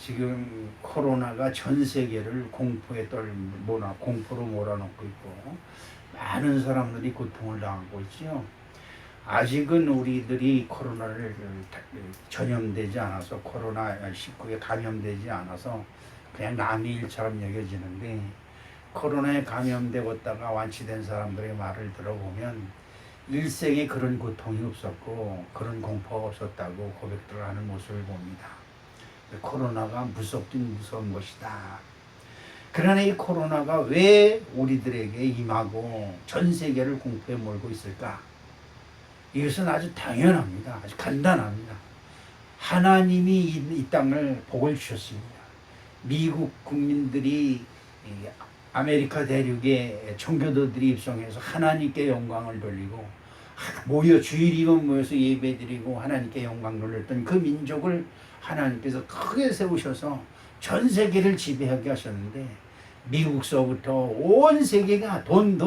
지금 코로나가 전 세계를 공포로 몰아넣고 있고 많은 사람들이 고통을 당하고 있지요. 아직은 우리들이 코로나를 전염되지 않아서 코로나19에 감염되지 않아서 그냥 남의 일처럼 여겨지는데 코로나에 감염되었다가 완치된 사람들의 말을 들어보면 일생에 그런 고통이 없었고 그런 공포가 없었다고 고백들을 하는 모습을 봅니다. 코로나가 무섭긴 무서운 것이다. 그러나 이 코로나가 왜 우리들에게 임하고 전 세계를 공포에 몰고 있을까? 이것은 아주 당연합니다. 아주 간단합니다. 하나님이 이 땅을 복을 주셨습니다. 미국 국민들이 아메리카 대륙에 청교도들이 입성해서 하나님께 영광을 돌리고 주일이면 모여서 예배드리고 하나님께 영광 돌렸던 그 민족을 하나님께서 크게 세우셔서 전 세계를 지배하게 하셨는데 미국서부터 온 세계가 돈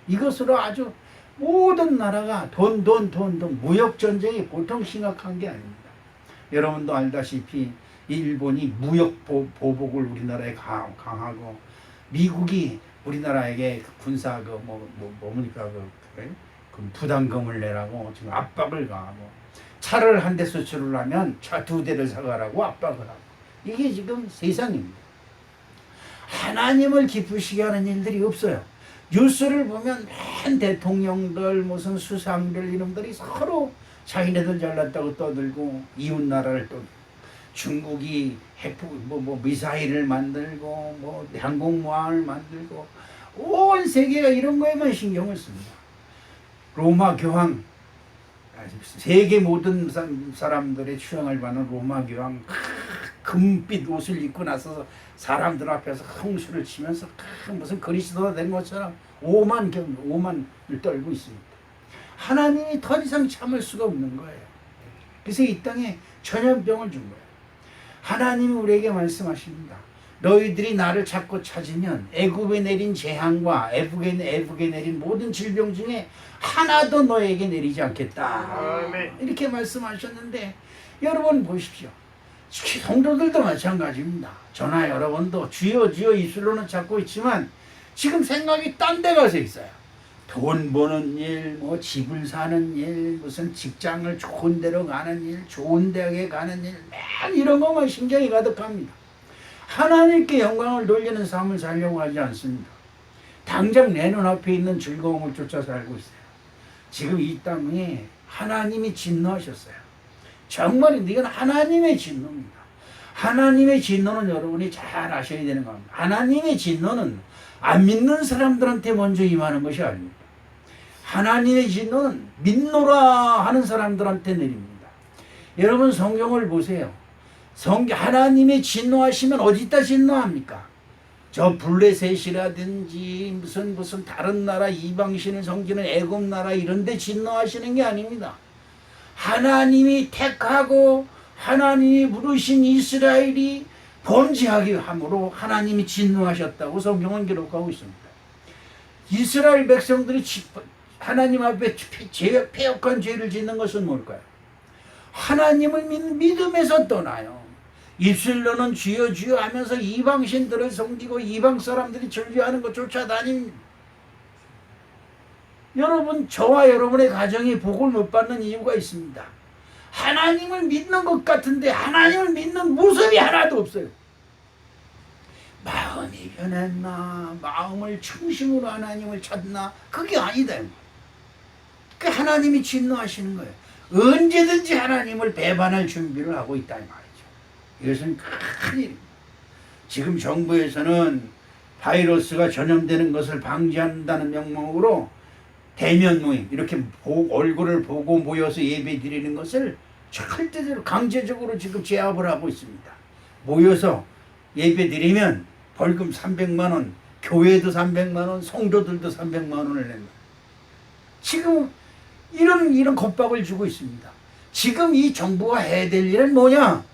이것으로 아주 모든 나라가 돈 무역전쟁이 보통 심각한 게 아닙니다. 여러분도 알다시피 일본이 무역 보복을 우리나라에 강하고 미국이 우리나라에게 군사 부담금을 내라고 지금 압박을 가하고 차를 한 대 수출을 하면 차 2대를 사가라고 압박을 하고 이게 지금 세상입니다. 하나님을 기쁘시게 하는 일들이 없어요. 뉴스를 보면 맨 대통령들 무슨 수상들 이놈들이 서로 자기네들 잘났다고 떠들고 이웃 나라를 또 중국이 미사일을 만들고 항공모함을 만들고 온 세계가 이런 거에만 신경을 씁니다. 로마 교황 세계 모든 사람들의 추앙을 받는 로마 교황 금빛 옷을 입고 나서 사람들 앞에서 홍수를 치면서 무슨 그리스도가 된 것처럼 오만을 떨고 있습니다. 하나님이 더 이상 참을 수가 없는 거예요. 그래서 이 땅에 전염병을 준 거예요. 하나님이 우리에게 말씀하십니다. 너희들이 나를 찾고 찾으면 애굽에 내린 재앙과 애국에 내린 모든 질병 중에 하나도 너에게 내리지 않겠다. 이렇게 말씀하셨는데 여러분 보십시오. 성도들도 마찬가지입니다. 저나 여러분도 주여 주여 입술로는 찾고 있지만 지금 생각이 딴 데 가서 있어요. 돈 버는 일, 집을 사는 일, 무슨 직장을 좋은 데로 가는 일, 좋은 대학에 가는 일, 맨 이런 것만 신경이 가득합니다. 하나님께 영광을 돌리는 삶을 살려고 하지 않습니다. 당장 내 눈앞에 있는 즐거움을 쫓아 살고 있어요. 지금 이 땅에 하나님이 진노하셨어요. 정말 이건 하나님의 진노입니다. 하나님의 진노는 여러분이 잘 아셔야 되는 겁니다. 하나님의 진노는 안 믿는 사람들한테 먼저 임하는 것이 아닙니다. 하나님의 진노는 믿노라 하는 사람들한테 내립니다. 여러분 성경을 보세요. 하나님의 진노하시면 어디다 진노합니까? 저 블레셋이라든지 무슨 다른 나라 이방신을 섬기는 애굽 나라 이런 데 진노하시는 게 아닙니다. 하나님이 택하고 하나님이 부르신 이스라엘이 범죄하게 함으로 하나님이 진노하셨다고 성경은 기록하고 있습니다. 이스라엘 백성들이 하나님 앞에 패역한 죄를 짓는 것은 뭘까요? 하나님을 믿는 믿음에서 떠나요. 입술로는 주여 주여 하면서 이방신들을 섬기고 이방 사람들이 즐겨하는 것 쫓아다닙니다. 여러분 저와 여러분의 가정이 복을 못 받는 이유가 있습니다. 하나님을 믿는 것 같은데 하나님을 믿는 모습이 하나도 없어요. 마음이 변했나 마음을 중심으로 하나님을 찾나 그게 아니다. 그 하나님이 진노하시는 거예요. 언제든지 하나님을 배반할 준비를 하고 있다 이 말이죠. 이것은 큰일입니다. 지금 정부에서는 바이러스가 전염되는 것을 방지한다는 명목으로 대면 모임 이렇게 얼굴을 보고 모여서 예배 드리는 것을 절대적으로 강제적으로 지금 제압을 하고 있습니다. 모여서 예배 드리면 벌금 300만 원, 교회도 300만 원, 성도들도 300만 원을 낸다. 지금 이런 겁박을 주고 있습니다. 지금 이 정부가 해야 될 일은 뭐냐?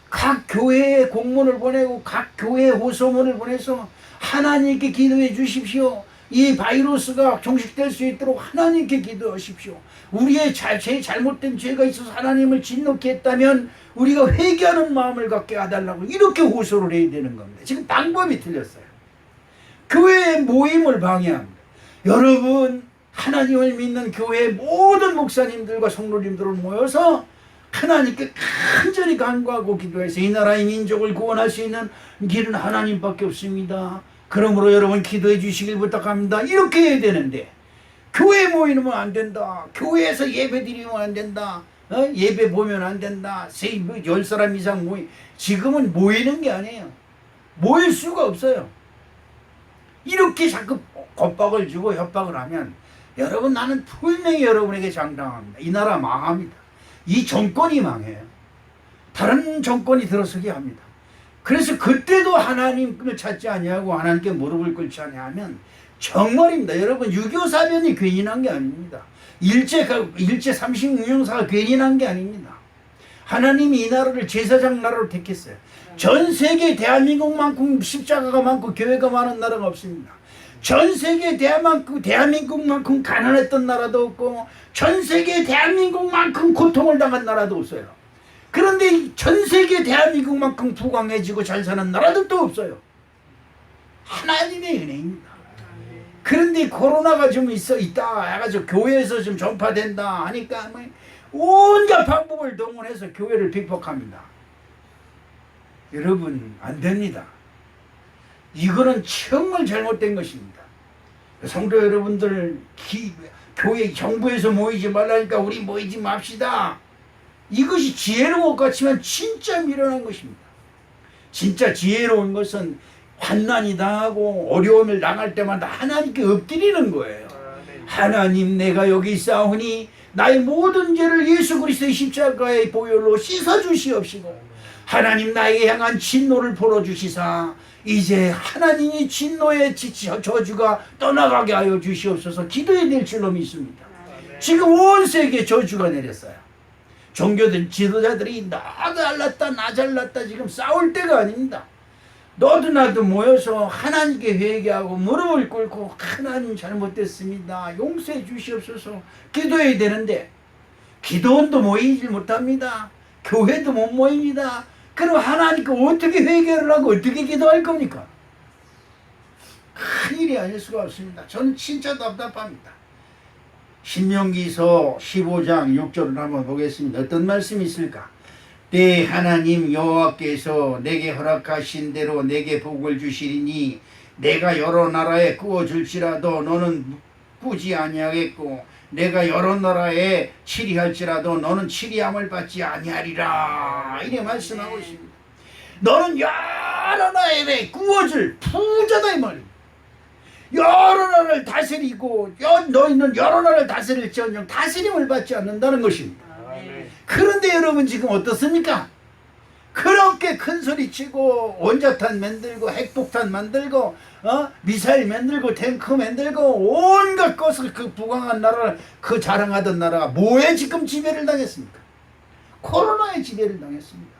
각 교회에 공문을 보내고 각 교회에 호소문을 보내서 하나님께 기도해 주십시오. 이 바이러스가 종식될 수 있도록 하나님께 기도하십시오. 우리의 제 잘못된 죄가 있어서 하나님을 진노케 했다면 우리가 회개하는 마음을 갖게 해달라고 이렇게 호소를 해야 되는 겁니다. 지금 방법이 틀렸어요. 교회의 모임을 방해합니다. 여러분, 하나님을 믿는 교회의 모든 목사님들과 성도님들을 모여서 하나님께 간절히 간구하고 기도해서 이 나라의 민족을 구원할 수 있는 길은 하나님밖에 없습니다. 그러므로 여러분 기도해 주시길 부탁합니다. 이렇게 해야 되는데 교회에 모이면 안 된다. 교회에서 예배 드리면 안 된다. 예배 보면 안 된다. 10사람 이상 지금은 모이는 게 아니에요. 모일 수가 없어요. 이렇게 자꾸 겁박을 주고 협박을 하면 여러분, 나는 분명히 여러분에게 장담합니다. 이 나라 망합니다. 이 정권이 망해요. 다른 정권이 들어서게 합니다. 그래서 그때도 하나님을 찾지 아니하고 하나님께 무릎을 꿇지 아니하면 정말입니다. 여러분, 6.25 사변이 괜히 난 게 아닙니다. 일제 36용사가 괜히 난 게 아닙니다. 하나님이 이 나라를 제사장 나라로 택했어요. 전 세계 대한민국만큼 십자가가 많고 교회가 많은 나라가 없습니다. 전 세계 대한민국만큼 가난했던 나라도 없고 전 세계 대한민국만큼 고통을 당한 나라도 없어요. 그런데 전 세계 대한민국만큼 부강해지고 잘 사는 나라도 또 없어요. 하나님의 은혜입니다. 그런데 코로나가 좀 있다 해가지고 교회에서 좀 전파된다 하니까 온갖 방법을 동원해서 교회를 핍박합니다. 여러분, 안 됩니다. 이거는 정말 잘못된 것입니다. 성도 여러분들, 교회 정부에서 모이지 말라니까 우리 모이지 맙시다. 이것이 지혜로운 것 같지만 진짜 미련한 것입니다. 진짜 지혜로운 것은 환난이 당하고 어려움을 당할 때마다 하나님께 엎드리는 거예요. 하나님, 내가 여기 있사오니 나의 모든 죄를 예수 그리스도의 십자가의 보혈로 씻어주시옵시고 하나님, 나에게 향한 진노를 풀어주시사 이제 하나님이 진노의 저주가 떠나가게 하여 주시옵소서 기도해야 될 줄로 믿습니다. 지금 온 세계에 저주가 내렸어요. 종교들 지도자들이 나 잘났다 나 잘났다 지금 싸울 때가 아닙니다. 너도 나도 모여서 하나님께 회개하고 무릎을 꿇고 하나님 잘못됐습니다. 용서해 주시옵소서 기도해야 되는데 기도원도 모이질 못합니다. 교회도 못 모입니다. 그럼 하나님께 어떻게 회개를 하고 어떻게 기도할 겁니까? 큰일이 아닐 수가 없습니다. 저는 진짜 답답합니다. 신명기서 15장 6절을 한번 보겠습니다. 어떤 말씀이 있을까? 내 하나님 여호와께서 내게 허락하신 대로 내게 복을 주시리니 내가 여러 나라에 구워줄지라도 너는 꾸지 아니하겠고 내가 여러 나라에 치리할지라도 너는 치리함을 받지 아니하리라. 이래 말씀하고 있습니다. 너는 여러 나라에 구워줄 부자다 이 말입니다. 여러 나라를 다스리고 너희는 여러 나라를 다스릴지언정 다스림을 받지 않는다는 것입니다. 그런데 여러분 지금 어떻습니까? 그렇게 큰 소리치고 원자탄 만들고 핵폭탄 만들고 미사일 만들고 탱크 만들고 온갖 것을 그 부강한 나라를 그 자랑하던 나라가 뭐에 지금 지배를 당했습니까? 코로나에 지배를 당했습니다.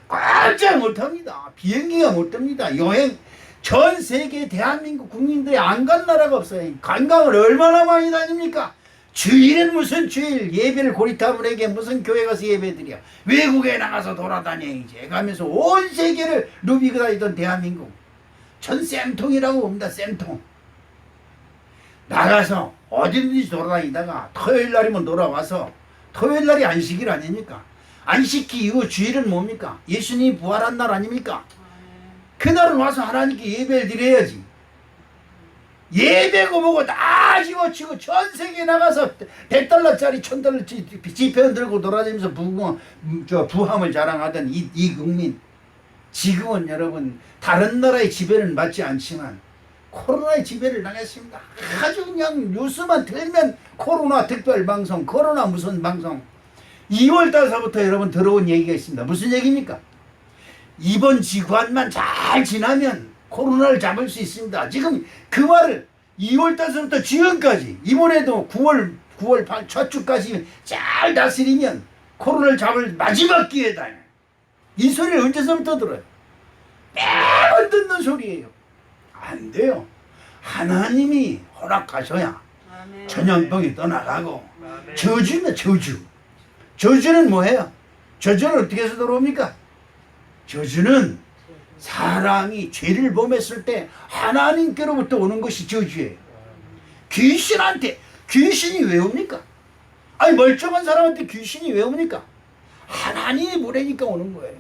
깜짝 못합니다. 비행기가 못 탑니다. 여행 전 세계 대한민국 국민들이 안 간 나라가 없어요. 관광을 얼마나 많이 다닙니까? 주일은 무슨 주일 예배를 고리타분에게 무슨 교회 가서 예배드려 외국에 나가서 돌아다녀야지 가면서 온 세계를 누비고 다니던 대한민국 전 쌤통이라고 봅니다. 쌤통 나가서 어디든지 돌아다니다가 토요일날이면 돌아와서 토요일날이 안식일 아닙니까? 안식 이후 주일은 뭡니까? 예수님이 부활한 날 아닙니까? 그날은 와서 하나님께 예배를 드려야지. 예배고 뭐고 다 집어치고 전 세계에 나가서 100달러짜리 1000달러짜리 지폐 들고 돌아다니면서 부함을 자랑하던 이 국민 지금은 여러분 다른 나라의 지배는 받지 않지만 코로나의 지배를 당했습니다. 아주 그냥 뉴스만 틀면 코로나 특별방송 코로나 무슨 방송 2월 달서부터 여러분 들어온 얘기가 있습니다. 무슨 얘기입니까? 이번 지구안만 잘 지나면 코로나를 잡을 수 있습니다. 지금 그 말을 2월 달서부터 지금까지 이번에도 9월 첫 주까지 잘 다스리면 코로나를 잡을 마지막 기회다. 이 소리를 언제서부터 들어요? 매번 듣는 소리예요. 안 돼요. 하나님이 허락하셔야 아멘. 전염병이 떠나가고. 저주는 저주. 저주는 뭐예요? 저주는 어떻게 해서 들어옵니까? 저주는 사람이 죄를 범했을 때 하나님께로부터 오는 것이 저주예요. 귀신한테, 귀신이 왜 옵니까? 아니 멀쩡한 사람한테 귀신이 왜 옵니까? 하나님이 보내니까 오는 거예요.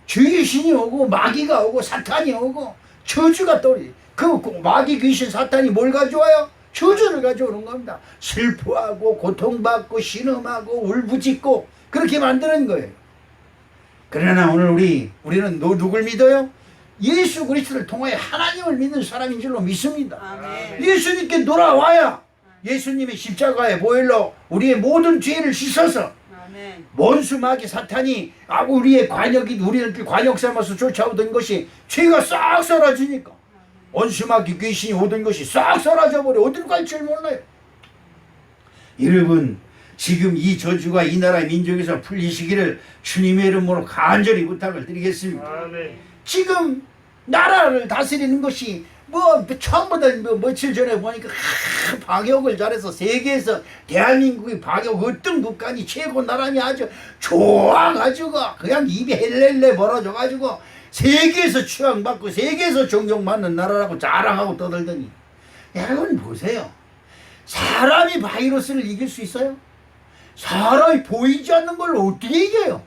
귀신이 오고 마귀가 오고 사탄이 오고 저주가 떠오르지. 그 마귀, 귀신, 사탄이 뭘 가져와요? 저주를 가져오는 겁니다. 슬퍼하고 고통받고 신음하고 울부짖고 그렇게 만드는 거예요. 그러나 오늘 우리는 누굴 믿어요? 예수 그리스도를 통하여 하나님을 믿는 사람인 줄로 믿습니다. 아멘. 예수님께 돌아와야 예수님의 십자가의 보혈로 우리의 모든 죄를 씻어서 아멘. 원수 마귀 사탄이 우리의 우리를 관역 삼아서 쫓아오던 것이 죄가 싹 사라지니까 원수 마귀 귀신이 오던 것이 싹 사라져버려. 어디로 갈 줄 몰라요. 여러분 지금 이 저주가 이 나라 민족에서 풀리시기를 주님의 이름으로 간절히 부탁을 드리겠습니다. 아멘. 지금 나라를 다스리는 것이 처음보다 며칠 전에 보니까 방역을 잘해서 세계에서 대한민국이 방역 어떤 국가니 최고 나라니 아주 좋아가지고 그냥 입에 헬렐레 벌어져가지고 세계에서 추앙받고 세계에서 존경받는 나라라고 자랑하고 떠들더니 여러분 보세요. 사람이 바이러스를 이길 수 있어요? 사람이 보이지 않는 걸 어떻게 이겨요?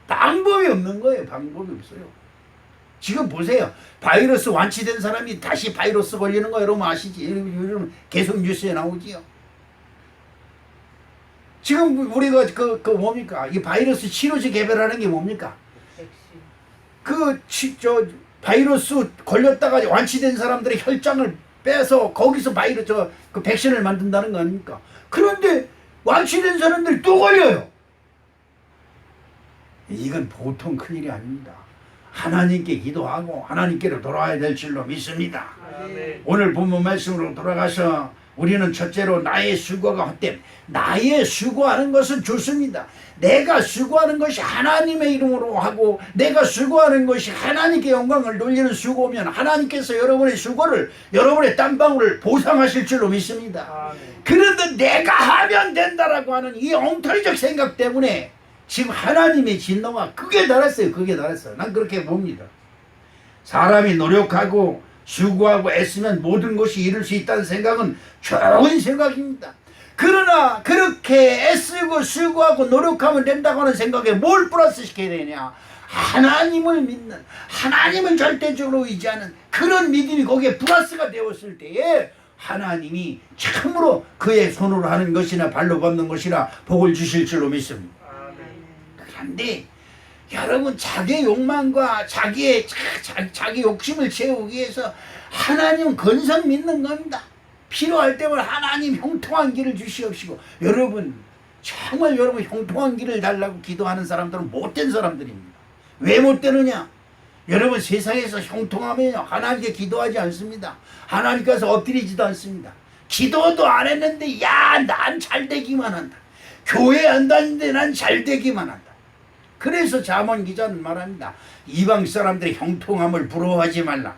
방법이 없는 거예요. 방법이 없어요. 지금 보세요. 바이러스 완치된 사람이 다시 바이러스 걸리는 거 여러분 아시지? 요즘 계속 뉴스에 나오지요. 지금 우리가 뭡니까? 이 바이러스 치료제 개발하는 게 뭡니까? 바이러스 걸렸다가 완치된 사람들의 혈장을 빼서 거기서 그 백신을 만든다는 거 아닙니까? 그런데 완치된 사람들이 또 걸려요. 이건 보통 큰일이 아닙니다. 하나님께 기도하고 하나님께로 돌아와야 될 줄로 믿습니다. 아멘. 오늘 본문 말씀으로 돌아가서 우리는 첫째로 나의 수고가 헛됨. 나의 수고하는 것은 좋습니다. 내가 수고하는 것이 하나님의 이름으로 하고 내가 수고하는 것이 하나님께 영광을 돌리는 수고면 하나님께서 여러분의 수고를 여러분의 땀방울을 보상하실 줄로 믿습니다. 아멘. 그런데 내가 하면 된다라고 하는 이 엉터리적 생각 때문에 지금 하나님의 진노가 극에 달했어요. 극에 달했어요. 난 그렇게 봅니다. 사람이 노력하고 수고하고 애쓰면 모든 것이 이룰 수 있다는 생각은 좋은 생각입니다. 그러나 그렇게 애쓰고 수고하고 노력하면 된다고 하는 생각에 뭘 플러스 시켜야 되냐? 하나님을 믿는, 하나님을 절대적으로 의지하는 그런 믿음이 거기에 플러스가 되었을 때에 하나님이 참으로 그의 손으로 하는 것이나 발로 밟는 것이나 복을 주실 줄로 믿습니다. 그런데 여러분 자기 욕망과 자기 욕심을 채우기 위해서 하나님 건성 믿는 겁니다. 필요할 때마다 하나님 형통한 길을 주시옵시고 여러분 정말 여러분 형통한 길을 달라고 기도하는 사람들은 못된 사람들입니다. 왜 못되느냐? 여러분 세상에서 형통하면 하나님께 기도하지 않습니다. 하나님께서 엎드리지도 않습니다. 기도도 안 했는데 야 난 잘되기만 한다. 교회 안 다니는데 난 잘되기만 한다. 그래서 잠언 기자는 말합니다. 이방 사람들의 형통함을 부러워하지 말라.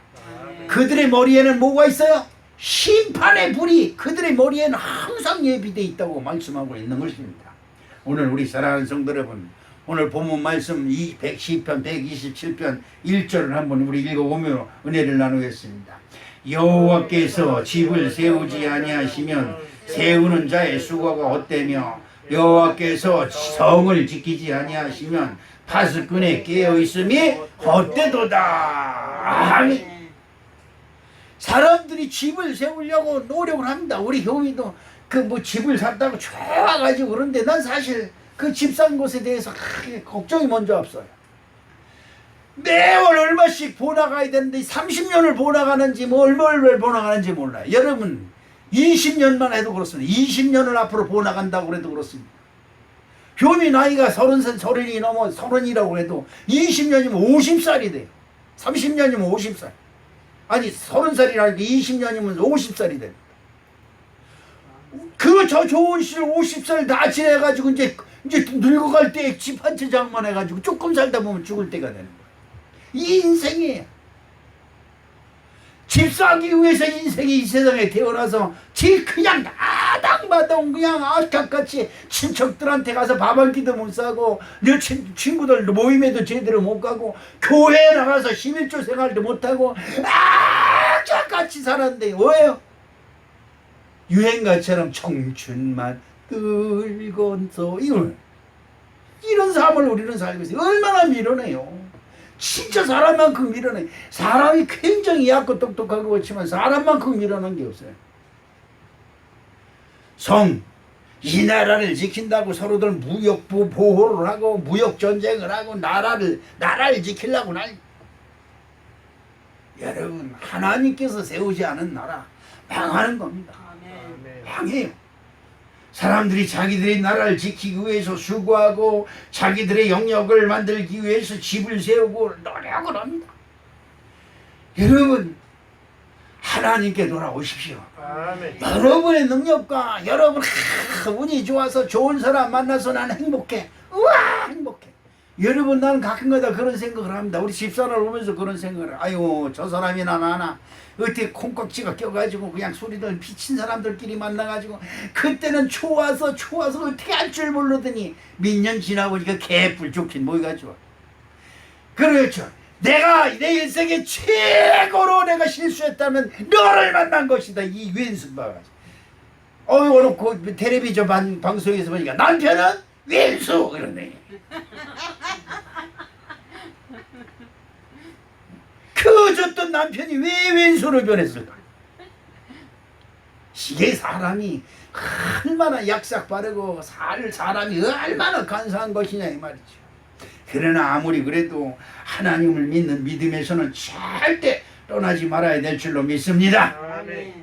그들의 머리에는 뭐가 있어요? 심판의 불이 그들의 머리에는 항상 예비되어 있다고 말씀하고 있는 것입니다. 오늘 우리 사랑하는 성도 여러분, 오늘 본문 말씀 110편 127편 1절을 한번 우리 읽어보며 은혜를 나누겠습니다. 여호와께서 집을 세우지 아니하시면 세우는 자의 수고가 헛되며 여호와께서 성을 지키지 아니하시면 파수꾼의 깨어있음이 헛되도다. 아멘. 사람들이 집을 세우려고 노력을 합니다. 우리 교회도 집을 샀다고 좋아가지고 그런데 난 사실 그 집 산 곳에 대해서 크게 걱정이 먼저 없어요. 매월 얼마씩 보나가야 되는데 30년을 보나가는지 얼마를 보나가는지 몰라요. 여러분 20년만 해도 그렇습니다. 20년을 앞으로 보나간다고 해도 그렇습니다. 교미 나이가 30이 넘어 30이라고 해도 20년이면 50살이 돼요. 30년이면 50살. 아니 30살이라니까 20년이면 50살이 됩니다. 저 좋은 시절 50살 다 지내가지고 이제 늙어갈 때 집 한 채 장만해가지고 조금 살다 보면 죽을 때가 되는 거예요. 이 인생이에요. 집사하기 위해서 인생이 이 세상에 태어나서 그냥 아당마당 그냥 악착같이 친척들한테 가서 밥 한 끼도 못 사고 내 친구들 모임에도 제대로 못 가고 교회에 나가서 11조 생활도 못하고 악착같이 살았는데 왜요? 유행가처럼 청춘만 늙어서 이런 삶을 우리는 살고 있어요. 얼마나 미련해요. 진짜 사람만큼 미련해. 사람이 굉장히 얕고 똑똑하고 그렇지만 사람만큼 미련한 게 없어요. 이 나라를 지킨다고 서로들 무역 보호를 하고 무역 전쟁을 하고 나라를 지키려고 여러분, 하나님께서 세우지 않은 나라 망하는 겁니다. 망해요. 사람들이 자기들의 나라를 지키기 위해서 수고하고 자기들의 영역을 만들기 위해서 집을 세우고 노력을 합니다. 여러분, 하나님께 돌아오십시오. 아멘. 여러분의 능력과 여러분 운이 좋아서 좋은 사람 만나서 나는 행복해. 우와, 행복해. 여러분, 나는 가끔가다 그런 생각을 합니다. 우리 집사를 보면서 그런 생각을, 아유, 저 사람이나 나나 어떻게 콩깍지가 껴가지고 그냥 소리들 비친 사람들끼리 만나가지고 그때는 좋아서 어떻게 할 줄 모르더니 몇 년 지나보니까 개뿔족진 모여가지고. 그렇죠. 내가 내 인생에 최고로 내가 실수했다면 너를 만난 것이다. 이 왼수가 오늘 그 텔레비전 방송에서 보니까 남편은 왼수 이러네. 커졌던 남편이 왜 왼수로 변했을까? 이게 사람이 얼마나 약삭 빠르고 사람이 얼마나 간사한 것이냐 이 말이죠. 그러나 아무리 그래도 하나님을 믿는 믿음에서는 절대 떠나지 말아야 될 줄로 믿습니다. 아멘.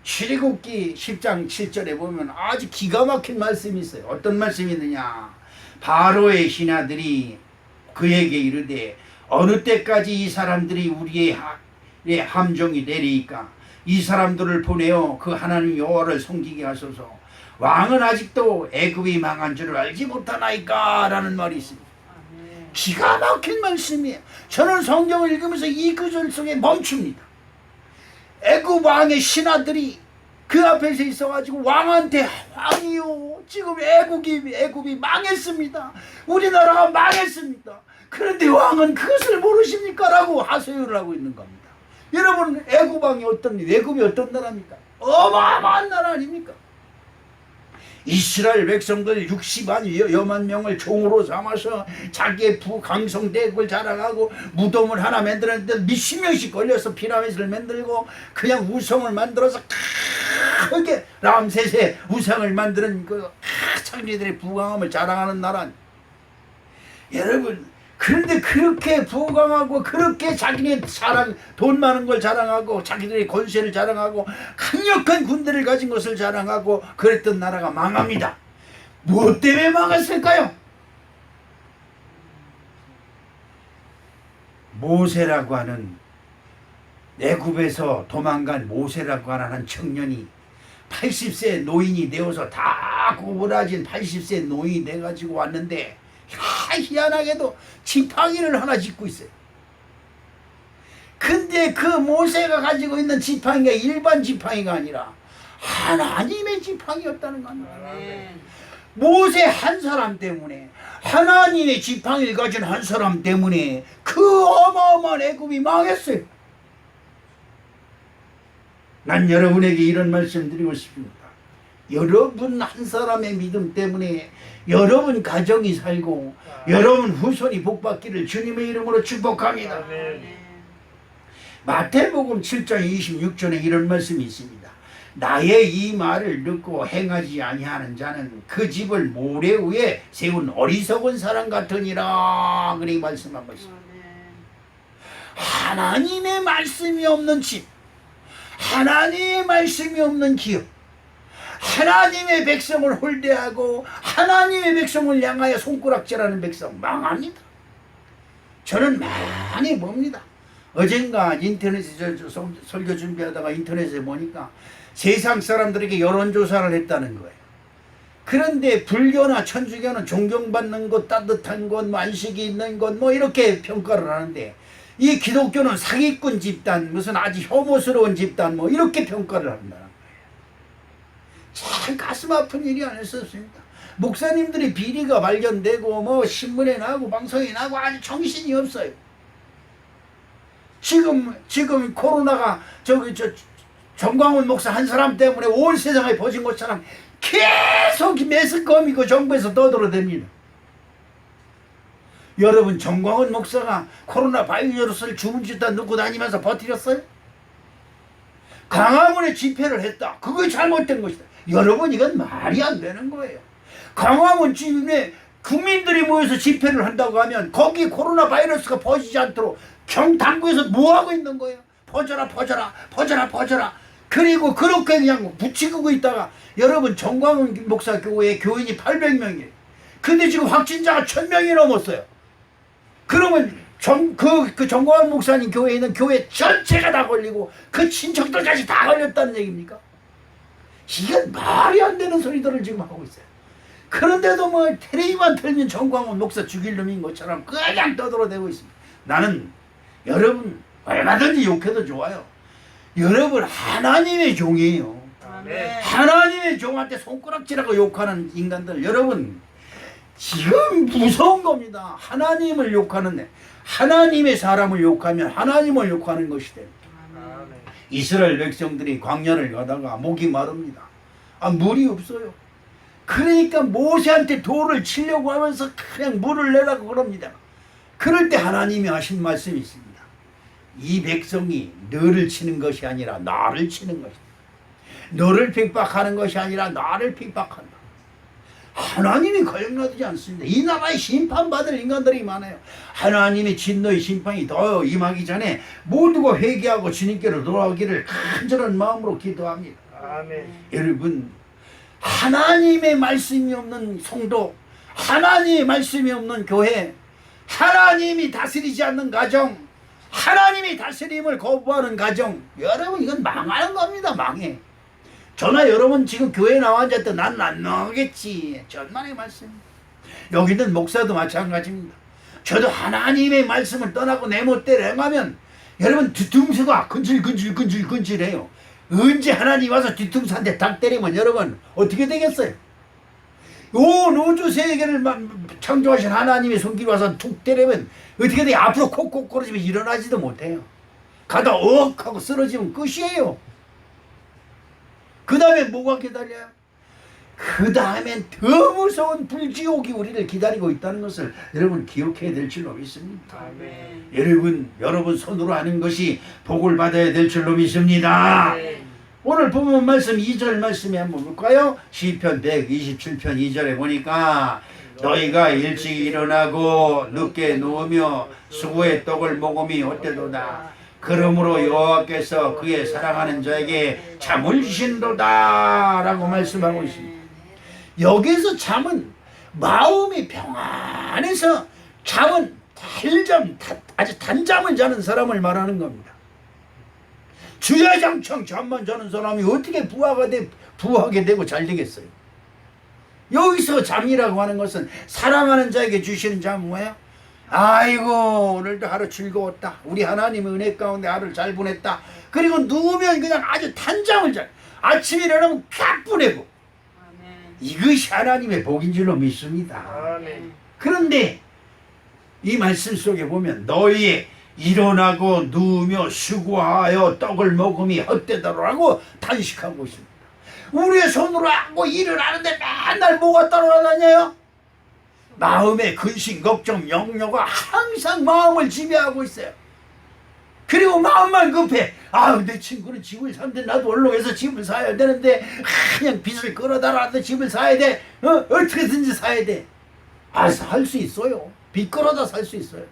출애굽기 10장 7절에 보면 아주 기가 막힌 말씀이 있어요. 어떤 말씀이 있느냐. 바로의 신하들이 그에게 이르되 어느 때까지 이 사람들이 우리의 함정이 되리이까. 이 사람들을 보내어 그 하나님 여호와를 섬기게 하소서. 왕은 아직도 애굽이 망한 줄을 알지 못하나이까 라는 말이 있습니다. 기가 막힌 말씀이에요. 저는 성경을 읽으면서 이 구절 속에 멈춥니다. 애굽 왕의 신하들이 그 앞에서 있어가지고 왕한테 왕이요, 지금 애굽이 망했습니다. 우리나라가 망했습니다. 그런데 왕은 그것을 모르십니까? 라고 하소연을 하고 있는 겁니다. 여러분, 애굽이 어떤 나라입니까? 어마어마한 나라 아닙니까? 이스라엘 백성들 60여만 명을 종으로 삼아서 자기의 부강성대국을 자랑하고 무덤을 하나 만들었는데 몇십 명씩 걸려서 피라미드를 만들고 그냥 우성을 만들어서 크게 람세스의 우상을 만드는 그 자기들의 부강함을 자랑하는 나라. 여러분, 그런데 그렇게 부강하고 그렇게 자기네 돈 많은 걸 자랑하고 자기들의 권세를 자랑하고 강력한 군대를 가진 것을 자랑하고 그랬던 나라가 망합니다. 무엇 때문에 망했을까요? 모세라고 하는 애굽에서 도망간 모세라고 하는 청년이 80세 노인이 되어서 다 구부라진 80세 노인이 돼가지고 왔는데 희한하게도 지팡이를 하나 짚고 있어요. 근데 그 모세가 가지고 있는 지팡이가 일반 지팡이가 아니라 하나님의 지팡이였다는 겁니다. 모세 한 사람 때문에, 하나님의 지팡이를 가진 한 사람 때문에 그 어마어마한 애굽이 망했어요. 난 여러분에게 이런 말씀 드리고 싶습니다. 여러분 한 사람의 믿음 때문에 여러분 가정이 살고 여러분 후손이 복받기를 주님의 이름으로 축복합니다. 아멘. 마태복음 7장 26절에 이런 말씀이 있습니다. 나의 이 말을 듣고 행하지 아니하는 자는 그 집을 모래 위에 세운 어리석은 사람 같으니라. 그렇게 말씀하고 있습니다. 하나님의 말씀이 없는 집, 하나님의 말씀이 없는 기업, 하나님의 백성을 홀대하고 하나님의 백성을 향하여 손가락질하는 백성 망합니다. 저는 많이 봅니다. 어젠가 인터넷에 설교 준비하다가 인터넷에 보니까 세상 사람들에게 여론조사를 했다는 거예요. 그런데 불교나 천주교는 존경받는 것, 따뜻한 것, 안식이 있는 것 이렇게 평가를 하는데 이 기독교는 사기꾼 집단, 무슨 아주 혐오스러운 집단, 뭐 이렇게 평가를 한다는 거예요. 참 가슴 아픈 일이 아니었습니다. 목사님들이 비리가 발견되고 뭐 신문에 나고 방송에 나고 아주 정신이 없어요. 지금 코로나가 정광훈 목사 한 사람 때문에 온 세상에 퍼진 것처럼 계속 매스컴이고 정부에서 떠들어댑니다. 여러분, 정광훈 목사가 코로나 바이러스를 주문지다 넣고 다니면서 버티렸어요? 광화문에 집회를 했다. 그거 잘못된 것이다. 여러분, 이건 말이 안 되는 거예요. 광화문 주변에 국민들이 모여서 집회를 한다고 하면 거기 코로나 바이러스가 퍼지지 않도록 경당구에서 뭐 하고 있는 거예요? 퍼져라 퍼져라 퍼져라 퍼져라. 그리고 그렇게 그냥 부치고 있다가 여러분, 정광훈 목사 교회에 교인이 800명이에요. 근데 지금 확진자가 1000명이 넘었어요. 그러면 그 정광훈 목사님 교회에 있는 교회 전체가 다 걸리고 그 친척들까지 다 걸렸다는 얘기입니까? 이건 말이 안 되는 소리들을 지금 하고 있어요. 그런데도 뭐 텔레비만 틀면 정광훈 목사 죽일 놈인 것처럼 그냥 떠들어대고 있습니다. 나는 여러분 얼마든지 욕해도 좋아요. 여러분 하나님의 종이에요. 아멘. 하나님의 종한테 손가락질하고 욕하는 인간들, 여러분 지금 무서운 겁니다. 하나님을 욕하는, 하나님의 사람을 욕하면 하나님을 욕하는 것이 됩니다. 아멘. 이스라엘 백성들이 광야를 가다가 목이 마릅니다. 물이 없어요. 그러니까 모세한테 돌을 치려고 하면서 그냥 물을 내라고 그럽니다. 그럴 때 하나님이 하신 말씀이 있습니다. 이 백성이 너를 치는 것이 아니라 나를 치는 것이다. 너를 핍박하는 것이 아니라 나를 핍박한다. 하나님이 거역나지 않습니다. 이 나라에 심판받을 인간들이 많아요. 하나님의 진노의 심판이 더 임하기 전에 모두가 회개하고 주님께로 돌아오기를 간절한 마음으로 기도합니다. 아멘. 여러분, 하나님의 말씀이 없는 성도, 하나님의 말씀이 없는 교회, 하나님이 다스리지 않는 가정, 하나님이 다스림을 거부하는 가정, 여러분 이건 망하는 겁니다. 망해. 저나 여러분 지금 교회에 나와 앉았다 난 안 나오겠지. 전만의 말씀. 여기 있는 목사도 마찬가지입니다. 저도 하나님의 말씀을 떠나고 내 멋대로 행하면 여러분 뒤통수가 근질근질해요. 언제 하나님 와서 뒤통수 한 대 딱 때리면 여러분 어떻게 되겠어요? 온 우주 세계를 창조하신 하나님의 손길이 와서 툭 때리면 어떻게 돼? 앞으로 콕콕 걸어지면 일어나지도 못해요. 가다 억 하고 쓰러지면 끝이에요. 그 다음에 뭐가 기다려요? 그 다음엔 더 무서운 불지옥이 우리를 기다리고 있다는 것을 여러분 기억해야 될 줄로 믿습니다. 아멘. 여러분 손으로 하는 것이 복을 받아야 될 줄로 믿습니다. 아멘. 오늘 본문 말씀 2절 말씀에 한번 볼까요? 시편 127편 2절에 보니까 너희가 일찍 일어나고 늦게 누우며 수고의 떡을 먹음이 어때도다. 그러므로 여호와께서 그의 사랑하는 자에게 잠을 주신도다 라고 말씀하고 있습니다. 여기서 잠은 마음이 평안해서 잠은 아주 단잠을 자는 사람을 말하는 겁니다. 주야장창 잠만 자는 사람이 어떻게 부하게 되고 잘 되겠어요? 여기서 잠이라고 하는 것은 사랑하는 자에게 주시는 잠은 뭐예요? 아이고 오늘도 하루 즐거웠다. 우리 하나님의 은혜 가운데 하루를 잘 보냈다. 그리고 누우면 그냥 아주 단잠을 자. 아침에 일어나면 가뿐해고. 이것이 하나님의 복인 줄로 믿습니다. 아멘. 그런데 이 말씀 속에 보면 너희 일어나고 누우며 수고하여 떡을 먹음이 헛되더라고 단식하고 있습니다. 우리의 손으로 하고 일을 하는데 맨날 뭐가 따라다녀요? 마음의 근심, 걱정, 염려가 항상 마음을 지배하고 있어요. 그리고 마음만 급해. 내 친구는 집을 사는데 나도 얼렁해서 집을 사야 되는데 그냥 빚을 끌어다라도 집을 사야 돼. 어떻게든지 사야 돼. 살 수 있어요. 빚 끌어다 살 수 있어요.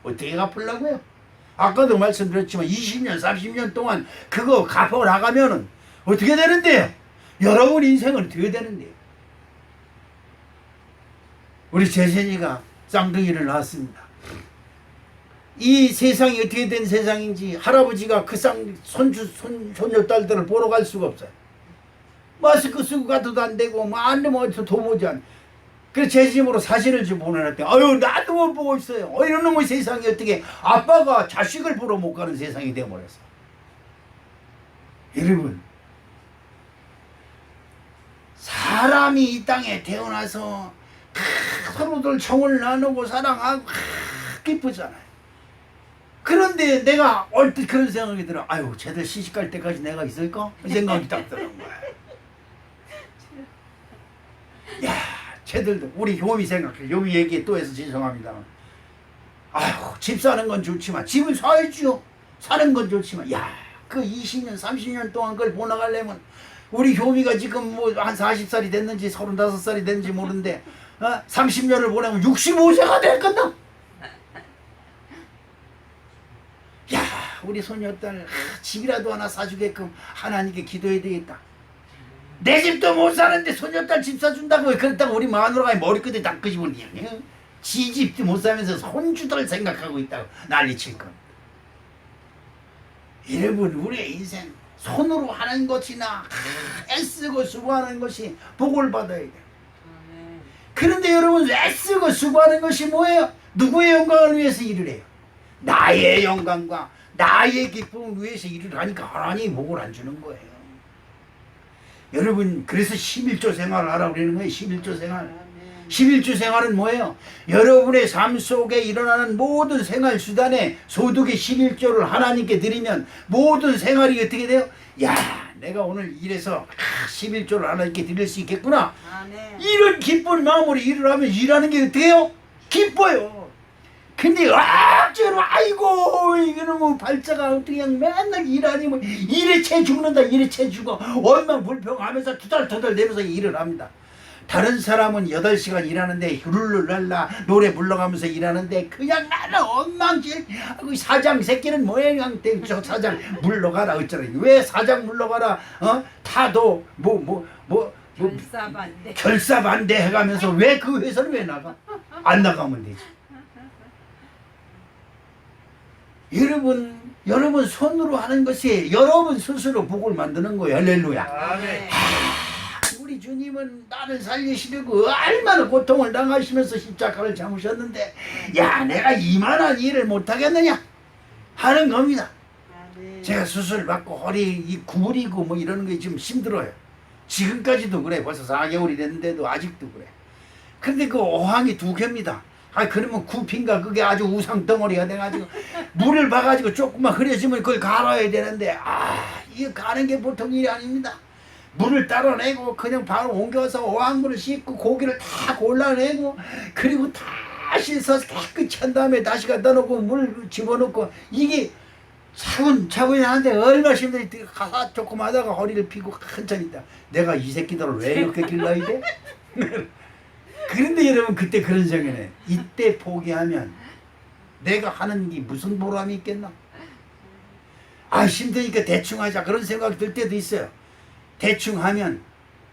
어떻게 갚으려고요? 아까도 말씀드렸지만 20년, 30년 동안 그거 갚아 나가면은 어떻게 되는데요? 여러분 인생은 어떻게 되는데요? 우리 재sen이가 쌍둥이를 낳았습니다. 이 세상이 어떻게 된 세상인지 할아버지가 그 손녀 딸들을 보러 갈 수가 없어요. 마스크 쓰고 가도 안 되고 안 되면 어디서 도무지 안. 그래서 제 집으로 사진을 좀 보내놨더니 아유 나도 못 보고 있어요. 이런 놈의 세상이 어떻게 아빠가 자식을 보러 못 가는 세상이 되어버렸어. 여러분 사람이 이 땅에 태어나서 서로들 정을 나누고 사랑하고 기쁘잖아요. 그런데 내가 얼핏 그런 생각이 들어. 아유 쟤들 시집갈 때까지 내가 있을까? 이 생각이 딱 드는 거야. 야 쟤들도 우리 요미 생각해. 요미 얘기 또 해서 죄송합니다만 아유 집 사는 건 좋지만 집을 사야지요. 사는 건 좋지만 야 그 20년 30년 동안 그걸 보나가려면 우리 효미가 지금 뭐 한 40살이 됐는지 35살이 됐는지 모르는데 30년을 보내면 65세가 됐겠다. 야 우리 손녀딸 집이라도 하나 사주게끔 하나님께 기도해야 되겠다. 내 집도 못 사는데 손녀딸 집 사준다고 그랬다고 우리 마누라가 머리끝에 다 끄집어내냐. 지 집도 못 사면서 손주들 생각하고 있다고 난리칠 겁니다. 여러분 우리의 인생 손으로 하는 것이나 애쓰고 수고하는 것이 복을 받아야 돼요. 그런데 여러분 애쓰고 수고하는 것이 뭐예요? 누구의 영광을 위해서 일을 해요? 나의 영광과 나의 기쁨을 위해서 일을 하니까 하나님이 복을 안 주는 거예요. 여러분 그래서 11조 생활을 하라고 그러는 거예요. 11조 생활. 11조 생활은 뭐예요? 여러분의 삶 속에 일어나는 모든 생활 수단에 소득의 11조를 하나님께 드리면 모든 생활이 어떻게 돼요? 야 내가 오늘 일해서 11조를 하나님께 드릴 수 있겠구나. 이런 기쁜 마음으로 일을 하면 일하는 게 어떻게 해요? 기뻐요. 근데 억지로 아이고 이거는 뭐 발자가 어떻게 그냥 맨날 일하니 뭐 일에 채 죽는다 일에 채 죽어 얼마나 불평하면서 투덜투덜 내면서 일을 합니다. 다른 사람은 8시간 일하는데 룰루랄라 노래 불러가면서 일하는데 그냥 나는 엉망질 사장 새끼는 뭐야 저 사장 물러가라 어쩌라 왜 사장 물러가라 타도 결사반대 해가면서 왜 그 회사를 왜 나가? 안 나가면 되지. 여러분 손으로 하는 것이 여러분 스스로 복을 만드는 거예요. 할렐루야. 아멘. 우리 주님은 나를 살리시려고 얼마나 고통을 당하시면서 십자가를 잡으셨는데 야 내가 이만한 일을 못하겠느냐 하는 겁니다. 제가 수술 받고 허리 구부리고 뭐 이러는 게 좀 힘들어요. 지금까지도 그래. 벌써 4개월이 됐는데도 아직도 그래. 근데 그 어항이 2개입니다. 그러면 구핀가 그게 아주 우상덩어리가 돼가지고 물을 봐가지고 조금만 흐려지면 그걸 갈아야 되는데 이거 가는 게 보통 일이 아닙니다. 물을 따라내고 그냥 바로 옮겨서 어항물을 씻고 고기를 다 골라내고 그리고 다 씻어서 깨끗이 한 다음에 다시 갖다 놓고 물 집어넣고 이게 차분차분히 하는데 얼마나 힘들지. 가사 조금 하다가 허리를 피고 한참 있다. 내가 이 새끼들을 왜 이렇게 길러야 돼? 그런데 여러분 그때 그런 생각이네. 이때 포기하면 내가 하는 게 무슨 보람이 있겠나? 힘드니까 대충 하자 그런 생각이 들 때도 있어요. 대충 하면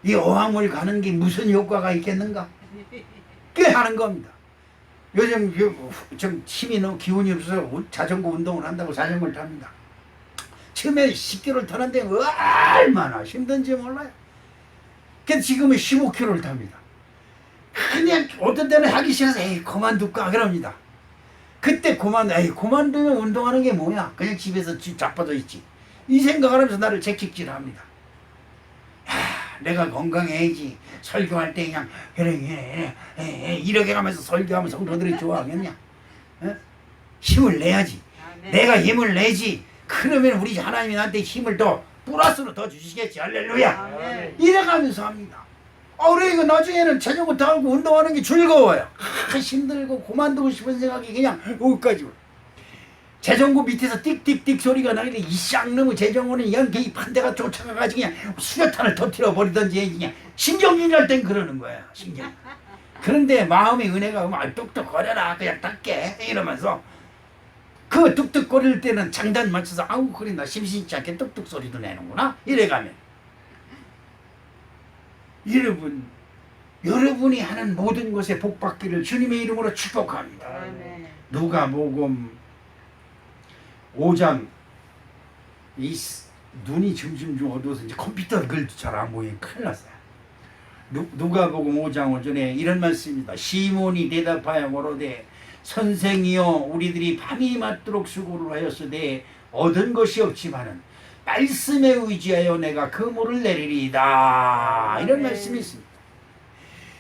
이 어항물 가는 게 무슨 효과가 있겠는가? 꽤 하는 겁니다. 요즘 좀 힘이 너무 기운이 없어서 자전거 운동을 한다고 자전거를 탑니다. 처음에 10km를 타는데 얼마나 힘든지 몰라요. 그래서 지금은 15km를 탑니다. 그냥 어떤 때는 하기 싫어서 그만둘까 그럽니다. 그때 그만두면 운동하는 게 뭐야? 그냥 집에서 자빠져 있지. 이 생각을 하면서 나를 채찍질합니다. 내가 건강해야지. 설교할 때 그냥 그래 이렇게 가면서 설교하면 성도들이 좋아하겠냐? 힘을 내야지. 내가 힘을 내지. 그러면 우리 하나님이 나한테 힘을 더 플러스로 더 주시겠지. 할렐루야. 이래가면서 합니다. 그러니까 나중에는 저녁을 다 하고 운동하는 게 즐거워요. 힘들고 그만두고 싶은 생각이 그냥 여기까지 와요. 재정구 밑에서 띡띡띡 소리가 나는데 이 쌍놈의 재정구는 연기 반대가 쫓아가가지고 그냥 수류탄을 터뜨려 버리던지 그냥 신경질할 땐 그러는 거야. 신경. 그런데 마음의 은혜가 뚝뚝거려라 그냥 닦게 이러면서 그 뚝뚝거릴 때는 장단 맞춰서 그래 나 심심치 않게 뚝뚝 소리도 내는구나 이래가면 여러분이 하는 모든 것에 복받기를 주님의 이름으로 축복합니다. 누가복음 5장 이 눈이 점점 좀 어두워서 이제 컴퓨터 글도 잘 안 보이니 큰일 났어요. 누가복음 5장 5절에 이런 말씀입니다. 시몬이 대답하여 가로되 선생이여 우리들이 밤이 맞도록 수고를 하였으되 얻은 것이 없지만은 말씀에 의지하여 내가 그물을 내리리이다. 이런 말씀이 있습니다.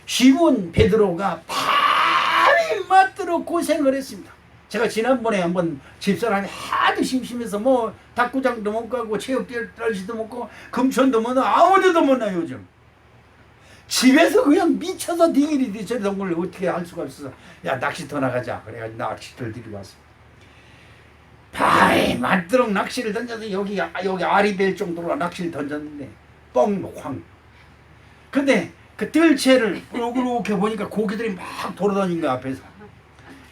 시몬 베드로가 밤이 맞도록 고생을 했습니다. 제가 지난번에 한번 집사람이 하도 심심해서 뭐 탁구장도 못 가고 체육대회도 못 가고 금천도 못 나 아무 데도 못 나 요즘. 집에서 그냥 미쳐서 딩이리 저런 걸 어떻게 할 수가 없어서 야 낚시터 나가자 그래가지고 낚시터를 데리고 왔습니다. 밤이 맞도록 낚시를 던져서 여기 아리벨 정도로 낚시를 던졌는데 뻥쾅. 근데 그 뜰채를 이렇게 보니까 고기들이 막 돌아다닌 거야 앞에서.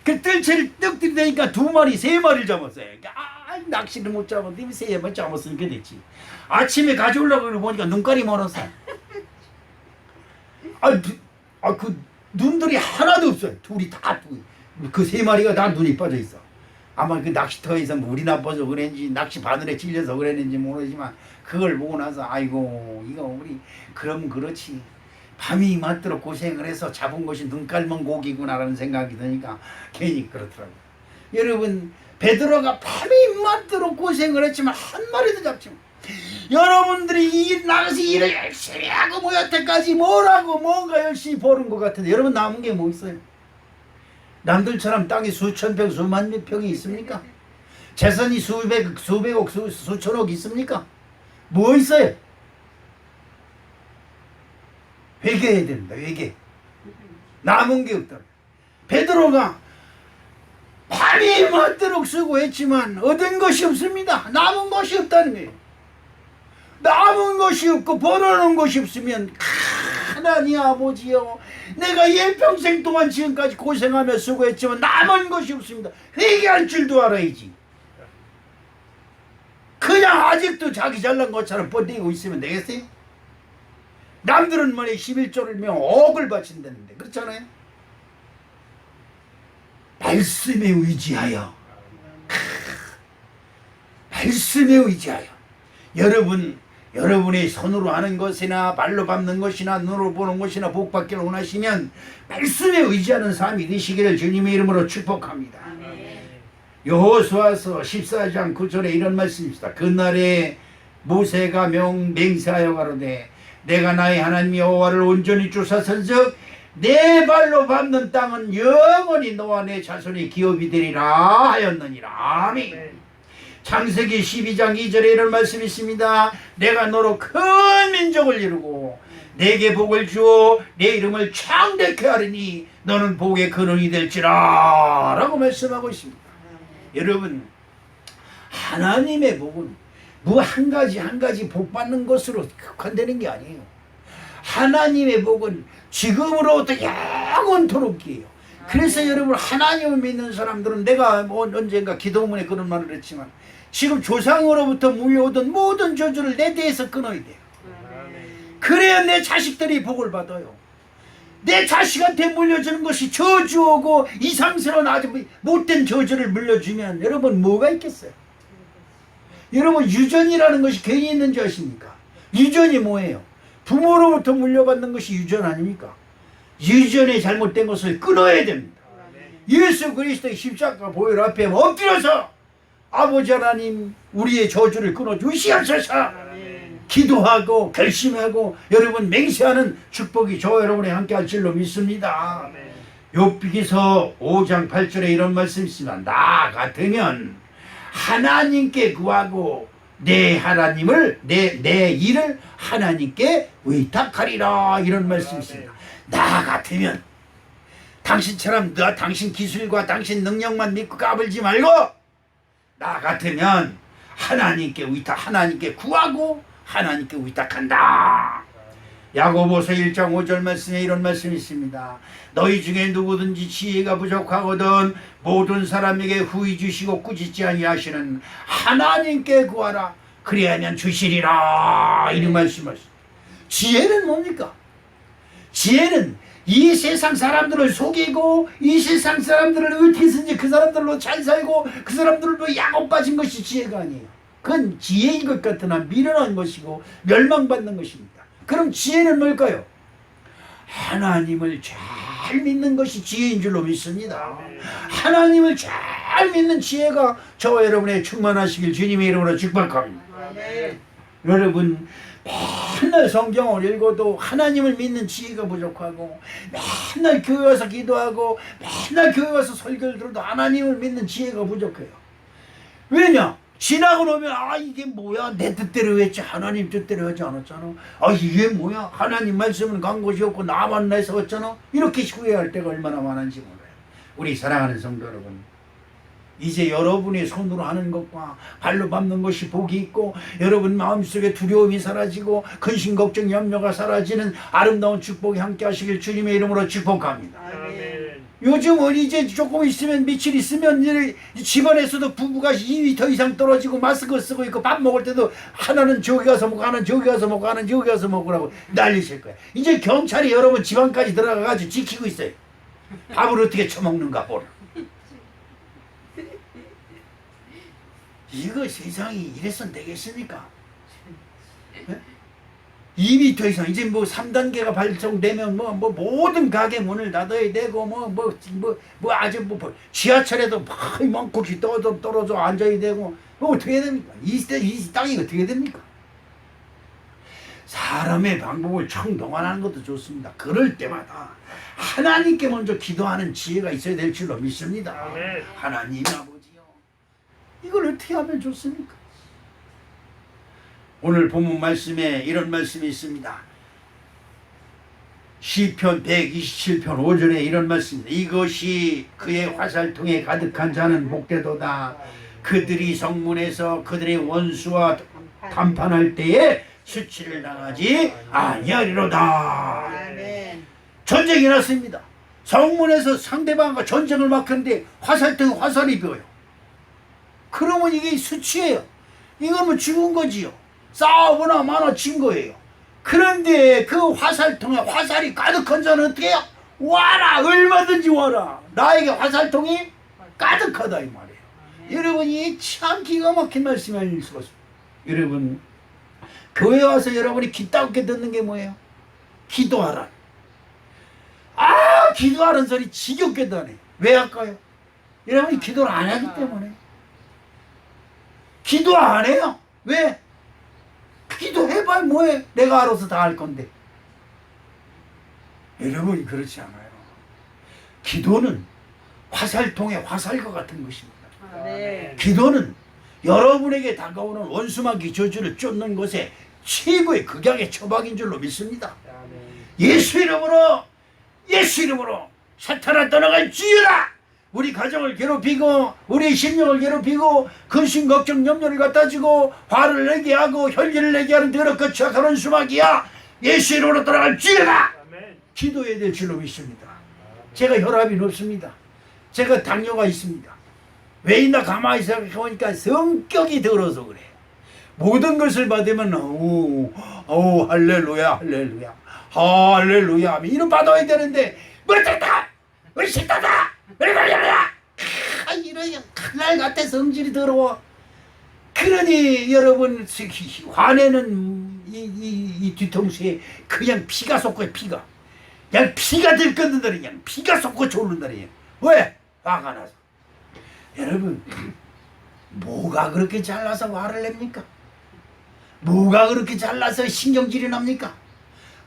그 뜰채를 떡 들이대니까 2마리 3마리를 잡았어요. 낚시를 못 잡았는데 3번 잡았으니까 됐지. 아침에 가져오려고 보니까 눈깔이 멀었어. 그 눈들이 하나도 없어요. 둘이 다 그 3마리가 다 눈이 빠져 있어. 아마 그 낚시터에서 물이 나빠서 그랬는지 낚시 바늘에 찔려서 그랬는지 모르지만 그걸 보고 나서 아이고 이거 우리 그럼 그렇지. 밤이 맞도록 고생을 해서 잡은 것이 눈깔먼 고기구나라는 생각이 드니까 괜히 그렇더라고요. 여러분 베드로가 밤이 맞도록 고생을 했지만 한 마리도 잡지 못. 여러분들이 나가서 일을 열심히 하고 뭐 여태까지 뭐라고 뭔가 열심히 버는 것 같은데 여러분 남은 게 뭐 있어요? 남들처럼 땅이 수천 평 수만 평이 있습니까? 재산이 수백억 수천억 있습니까? 뭐 있어요? 회개해야 된다. 회개. 남은 게 없다. 베드로가 밤이 맞도록 수고했지만 얻은 것이 없습니다. 남은 것이 없다는 거예요. 남은 것이 없고 벌어놓은 것이 없으면 하나님 아버지여 내가 일평생 동안 지금까지 고생하며 수고했지만 남은 것이 없습니다. 회개할 줄도 알아야지. 그냥 아직도 자기 잘난 것처럼 뻗대고 있으면 되겠어요? 남들은 뭐래 11조를 명 억을 바친다는데 그렇잖아요. 말씀에 의지하여 말씀에 의지하여 여러분의 손으로 하는 것이나 발로 밟는 것이나 눈으로 보는 것이나 복받기를 원하시면 말씀에 의지하는 삶이 되시기를 주님의 이름으로 축복합니다. 여호수아서 14장 9절에 이런 말씀이 있습니다. 그날에 모세가 맹세하여 가로되 내가 나의 하나님 여호와를 온전히 쫓아선즉 내 발로 밟는 땅은 영원히 너와 내 자손의 기업이 되리라 하였느니라. 아멘. 창세기 12장 2절에 이런 말씀이 있습니다. 내가 너로 큰 민족을 이루고 내게 복을 주어 내 이름을 창대케 하리니 너는 복의 근원이 될지라 라고 말씀하고 있습니다. 여러분 하나님의 복은 뭐 한 가지 복 받는 것으로 국한되는 게 아니에요. 하나님의 복은 지금으로부터 영원토록이에요. 그래서 여러분 하나님을 믿는 사람들은 내가 언젠가 기도문에 그런 말을 했지만 지금 조상으로부터 물려오던 모든 저주를 내 대에서 끊어야 돼요. 그래야 내 자식들이 복을 받아요. 내 자식한테 물려주는 것이 저주오고 이상스러운 아주 못된 저주를 물려주면 여러분 뭐가 있겠어요? 여러분 유전이라는 것이 괜히 있는 줄 아십니까? 유전이 뭐예요? 부모로부터 물려받는 것이 유전 아닙니까? 유전의 잘못된 것을 끊어야 됩니다. 예수 그리스도의 십자가 보혈 앞에 엎드려서 아버지 하나님 우리의 저주를 끊어주시옵소서 기도하고 결심하고 여러분 맹세하는 축복이 저와 여러분이 함께 할 줄로 믿습니다. 욥기서 5장 8절에 이런 말씀이 있습니다. 나 같으면 하나님께 구하고 내 하나님을 내 일을 하나님께 의탁하리라 이런 말씀이 있습니다. 나 같으면 당신처럼 당신 기술과 당신 능력만 믿고 까불지 말고 나 같으면 하나님께 구하고 하나님께 의탁한다. 야고보서 1장 5절 말씀에 이런 말씀이 있습니다. 너희 중에 누구든지 지혜가 부족하거든 모든 사람에게 후히 주시고 꾸짖지 아니하시는 하나님께 구하라 그리하면 주시리라 이런 말씀하십니다. 지혜는 뭡니까? 지혜는 이 세상 사람들을 속이고 이 세상 사람들을 어떻게 해서든지 그 사람들로 잘 살고 그 사람들로 약업 빠진 것이 지혜가 아니에요. 그건 지혜인 것 같으나 미련한 것이고 멸망받는 것입니다. 그럼 지혜는 뭘까요? 하나님을 잘 믿는 것이 지혜인 줄로 믿습니다. 하나님을 잘 믿는 지혜가 저와 여러분의 충만하시길 주님의 이름으로 축복합니다. 아멘. 여러분 맨날 성경을 읽어도 하나님을 믿는 지혜가 부족하고, 맨날 교회 와서 기도하고 맨날 교회 와서 설교를 들어도 하나님을 믿는 지혜가 부족해요. 왜냐? 지나고 나면 아 이게 뭐야, 내 뜻대로 했지 하나님 뜻대로 하지 않았잖아. 아 이게 뭐야, 하나님 말씀은 간 곳이 없고 나만 내서 했잖아. 이렇게 후회할 때가 얼마나 많은지 몰라요. 우리 사랑하는 성도 여러분, 이제 여러분의 손으로 하는 것과 발로 밟는 것이 복이 있고, 여러분 마음속에 두려움이 사라지고 근심 걱정 염려가 사라지는 아름다운 축복이 함께 하시길 주님의 이름으로 축복합니다. 아멘. 요즘은 이제 조금 있으면 며칠 있으면 집안에서도 부부가 2m 이상 떨어지고 마스크 쓰고 있고, 밥 먹을 때도 하나는 저기 가서 먹고 하나는 저기 가서 먹고 하나는 저기 가서 먹으라고 난리칠 거야. 이제 경찰이 여러분 집안까지 들어가가지고 지키고 있어요. 밥을 어떻게 처먹는가 보라. 이거 세상이 이래선 되겠습니까? 2m 이상 이제 뭐 3단계가 발송되면 뭐 모든 가게 문을 닫아야 되고 아주 뭐 지하철에도 많고 떨어져 앉아야 되고 뭐 어떻게 해야 됩니까? 이 땅이 어떻게 됩니까? 사람의 방법을 총동원하는 것도 좋습니다. 그럴 때마다 하나님께 먼저 기도하는 지혜가 있어야 될 줄로 믿습니다. 아멘. 하나님 아버지요, 이걸 어떻게 하면 좋습니까? 오늘 본문 말씀에 이런 말씀이 있습니다. 시편 127편 5절에 이런 말씀입니다. 이것이 그의 화살통에 가득한 자는 복되도다. 그들이 성문에서 그들의 원수와 담판할 때에 수치를 당하지 아니하리로다. 아멘. 전쟁이 났습니다. 성문에서 상대방과 전쟁을 막 하는데 화살통에 화살이 비어요. 그러면 이게 수치예요. 이거는 죽은 거지요. 싸우거나 마나 진 거예요. 그런데 그 화살통에 화살이 가득한 자는 어떻게 해요? 와라, 얼마든지 와라. 나에게 화살통이 가득하다 이 말이에요. 여러분이 참 기가 막힌 말씀이 아닐 수가 없습니다. 여러분 교회 와서 여러분이 귀따갑게 듣는 게 뭐예요? 기도하라. 아, 기도하는 소리 지겹게 하네. 왜 할까요? 여러분이 기도를 안 하기 때문에. 기도 안 해요. 왜? 기도해봐야 뭐해? 내가 알아서 다 할 건데. 여러분 그렇지 않아요. 기도는 화살통에 화살과 같은 것입니다. 아멘. 기도는 여러분에게 다가오는 원수마귀 저주를 쫓는 것에 최고의 극약의 처방인 줄로 믿습니다. 예수 이름으로 사탄아 떠나갈지어다. 우리 가정을 괴롭히고 우리 심령을 괴롭히고 근심 걱정 염려를 갖다 주고 화를 내게 하고 혈기를 내게 하는 더럽고 추악한 원수마귀야, 예수 이름으로 떠나갈지어다. 기도해야 될 줄로 믿습니다. 제가 혈압이 높습니다. 제가 당뇨가 있습니다. 왜 있나 가만히 생각해보니까 성격이 더러서 그래. 모든 것을 받으면 할렐루야 할렐루야 할렐루야 이런 받아야 되는데 멋졌다 멋있다다 할렐루야 이런 칼날 같아. 성질이 더러워. 그러니 여러분 화내는 이 뒤통수에 그냥 피가 솟고 피가 그냥 피가 들끓는다. 그냥 피가 솟고 졸른다. 왜? 화가 나서. 여러분 뭐가 그렇게 잘나서 화를 냅니까? 뭐가 그렇게 잘나서 신경질이 납니까?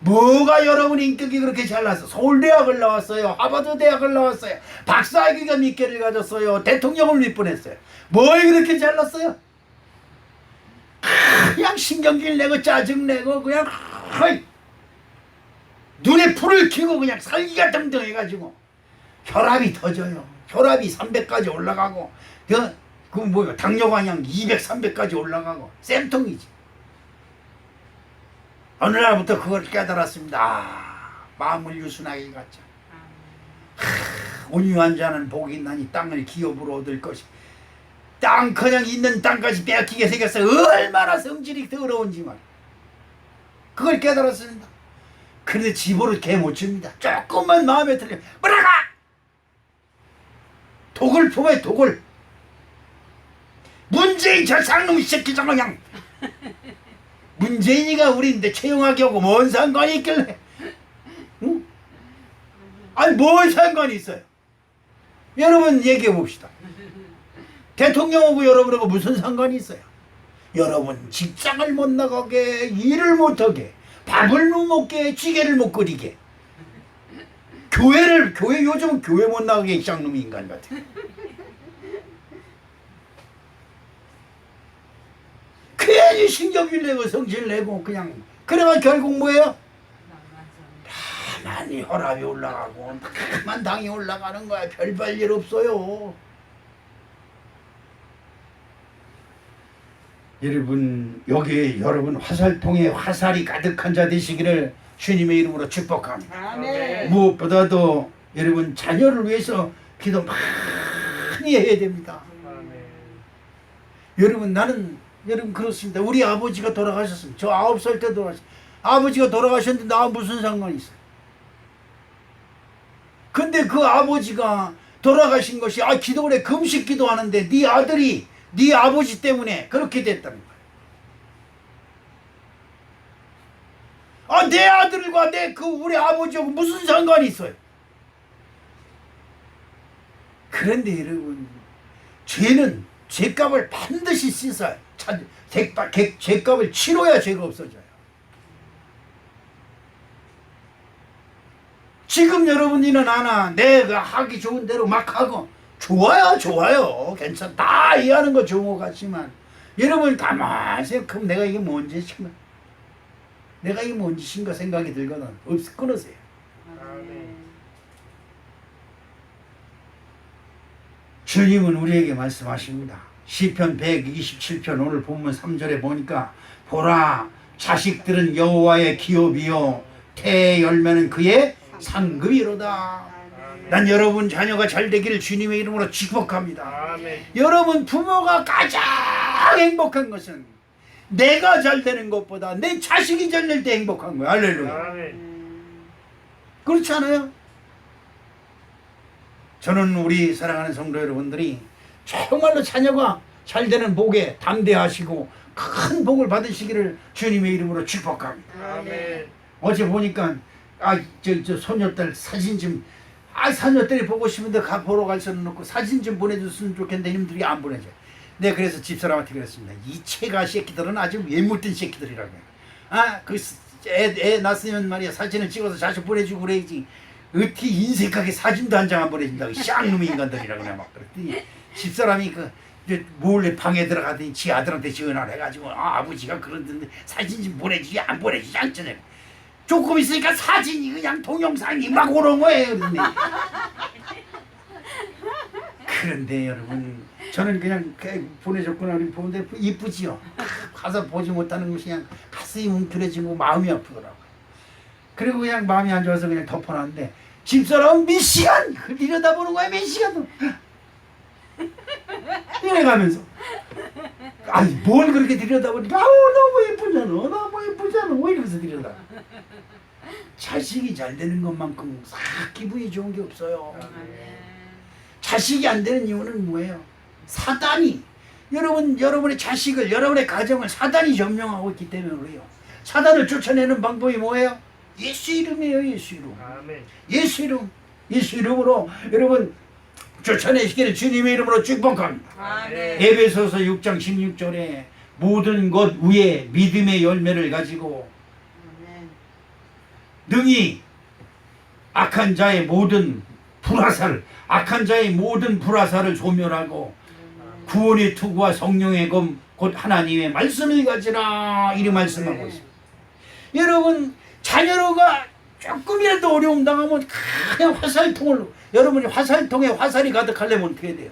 뭐가 여러분 인격이 그렇게 잘나서 서울대학을 나왔어요, 하버드 대학을 나왔어요, 박사학위가 몇 개를 가졌어요, 대통령을 몇 번 했어요. 뭘 그렇게 잘났어요? 그냥 신경질 내고 짜증내고 그냥 눈에 불을 켜고 그냥 살기가 등등해가지고 혈압이 터져요. 혈압이 300까지 올라가고 그 뭐야 당뇨가 그냥 200, 300까지 올라가고 쌤통이지. 어느 날부터 그걸 깨달았습니다. 마음을 유순하게 갖자. 온유한 자는 복이 있나니 땅을 기업으로 얻을 것이. 땅 그냥 있는 땅까지 빼앗기게 생겼어. 얼마나 성질이 더러운지 말. 그걸 깨달았습니다. 그런데 집으로 개 못 줍니다. 조금만 마음에 들면 뭐라가 독을 품어요. 독을. 문재인 저 쌍놈 새끼잖아 그냥. 문재인이가 우리인데 채용하게 하고 뭔 상관이 있길래. 응? 아니 뭘 상관이 있어요? 여러분 얘기해 봅시다. 대통령하고 여러분하고 무슨 상관이 있어요? 여러분 직장을 못 나가게, 일을 못하게, 밥을 못 먹게, 찌개를 못 끓이게, 교회 요즘 교회 못 나가게 쌍놈 인간 같아. 괜히 신경질 내고 성질 내고 그냥 그래가 결국 뭐예요? 많이 혈압이 올라가고 나만 당이 올라가는 거야. 별 일 없어요. 여러분 여기에 여러분 화살통에 화살이 가득한 자 되시기를 주님의 이름으로 축복합니다. 아멘. 무엇보다도 여러분 자녀를 위해서 기도 많이 해야 됩니다. 여러분 나는 여러분 그렇습니다. 우리 아버지가 돌아가셨습니다. 저 9살 때 돌아가셨어요. 아버지가 돌아가셨는데 나 무슨 상관이 있어요? 근데 그 아버지가 돌아가신 것이 기도를 해 금식 기도하는데 네 아들이 네 아버지 때문에 그렇게 됐다는 거야. 내 아들과 우리 아버지하고 무슨 상관이 있어요? 그런데 여러분 죄는 죄값을 반드시 씻어요. 죄값을 치러야 죄가 없어져요. 지금 여러분이나 나나 내가 하기 좋은 대로 막 하고 좋아요 괜찮다 다 이해하는 거 좋은 것 같지만 여러분 가만히 생각하면 내가 이게 뭔 짓인가 생각이 들거든. 끊으세요. 주님은 우리에게 말씀하십니다. 시편 127편 오늘 본문 3절에 보니까 보라 자식들은 여호와의 기업이요 태의 열매는 그의 상급이로다. 난 여러분 자녀가 잘 되기를 주님의 이름으로 축복합니다. 아멘. 여러분 부모가 가장 행복한 것은 내가 잘 되는 것보다 내 자식이 잘 될 때 행복한 거야. 할렐루야. 아멘. 그렇지 않아요? 저는 우리 사랑하는 성도 여러분들이 정말로 자녀가 잘 되는 복에 담대하시고 큰 복을 받으시기를 주님의 이름으로 축복합니다. 아멘. 어제 보니까 저 소녀딸 사진 좀 소녀딸이 보고 싶은데 보러 갈 수는 없고 사진 좀 보내줬으면 좋겠는데 이놈들이 안 보내줘요. 내가 그래서 집사람한테 그랬습니다. 이 체가 새끼들은 아주 외물된 새끼들이라고. 애 낳았으면 말이야 사진을 찍어서 자식 보내주고 그래야지. 어떻게 인색하게 사진도 한 장 안 보내준다고 쌍놈의 인간들이라고 내가 막 그랬더니 집사람이 몰래 방에 들어가더니 지 아들한테 전화를 해가지고 아버지가 그러던데 사진 좀 보내주지 안 보내주지 않잖아요. 조금 있으니까 사진이 그냥 동영상이 막 오는 거예요. 그런데 여러분 저는 그냥 보내줬구나 보는데 이쁘지요. 가서 보지 못하는 것이 그냥 가슴이 뭉클해지고 마음이 아프더라고요. 그리고 그냥 마음이 안 좋아서 그냥 덮어놨는데 집사람은 몇 시간 들여다보는 거야. 몇 시간도 이래가면서 뭘 그렇게 들여다보니까 너무 예쁘잖아 왜 이러면서 들여다. 자식이 잘 되는 것만큼 싹 기분이 좋은 게 없어요. 자식이 안 되는 이유는 뭐예요? 사단이 여러분의 자식을 여러분의 가정을 사단이 점령하고 있기 때문에 그래요. 사단을 쫓아내는 방법이 뭐예요? 예수 이름이에요. 예수 이름. 아멘. 예수 이름으로 여러분 쫓아내시기를 주님의 이름으로 축복합니다. 아멘. 에베소서 6장 16절에 모든 것 위에 믿음의 열매를 가지고 능히 악한 자의 모든 불화살을 소멸하고 구원의 투구와 성령의 검 곧 하나님의 말씀을 가지라 이리 말씀하고 있습니다. 여러분 자녀가 조금이라도 어려움 당하면 그냥 여러분이 화살통에 화살이 가득하려면 어떻게 돼요?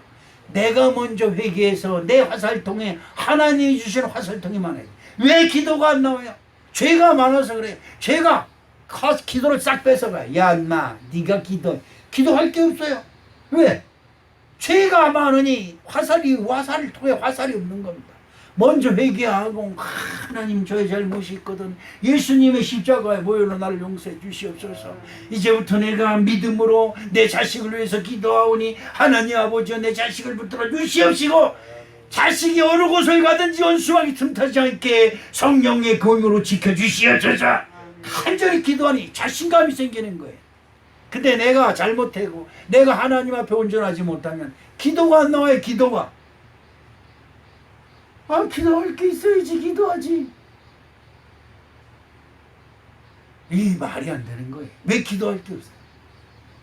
내가 먼저 회개해서 내 화살통에 하나님이 주신 화살통이 많아요. 왜 기도가 안 나와요? 죄가 많아서 그래요. 죄가 기도를 싹 뺏어가요. 야 인마 네가 기도할 게 없어요. 왜? 죄가 많으니 화살을 통해 화살이 없는 겁니다. 먼저 회개하고 하나님 저의 잘못이 있거든. 예수님의 십자가에 모여로 나를 용서해 주시옵소서. 이제부터 내가 믿음으로 내 자식을 위해서 기도하오니 하나님 아버지여 내 자식을 붙들어 주시옵시고 자식이 어느 곳을 가든지 원수하기 틈타지 않게 성령의 공으로 지켜주시옵소서. 간절히 기도하니 자신감이 생기는 거예요. 근데 내가 잘못하고 내가 하나님 앞에 온전하지 못하면 기도가 안 나와요. 기도가. 기도할 게 있어야지 기도하지. 이 말이 안 되는 거예요. 왜 기도할 게 없어요?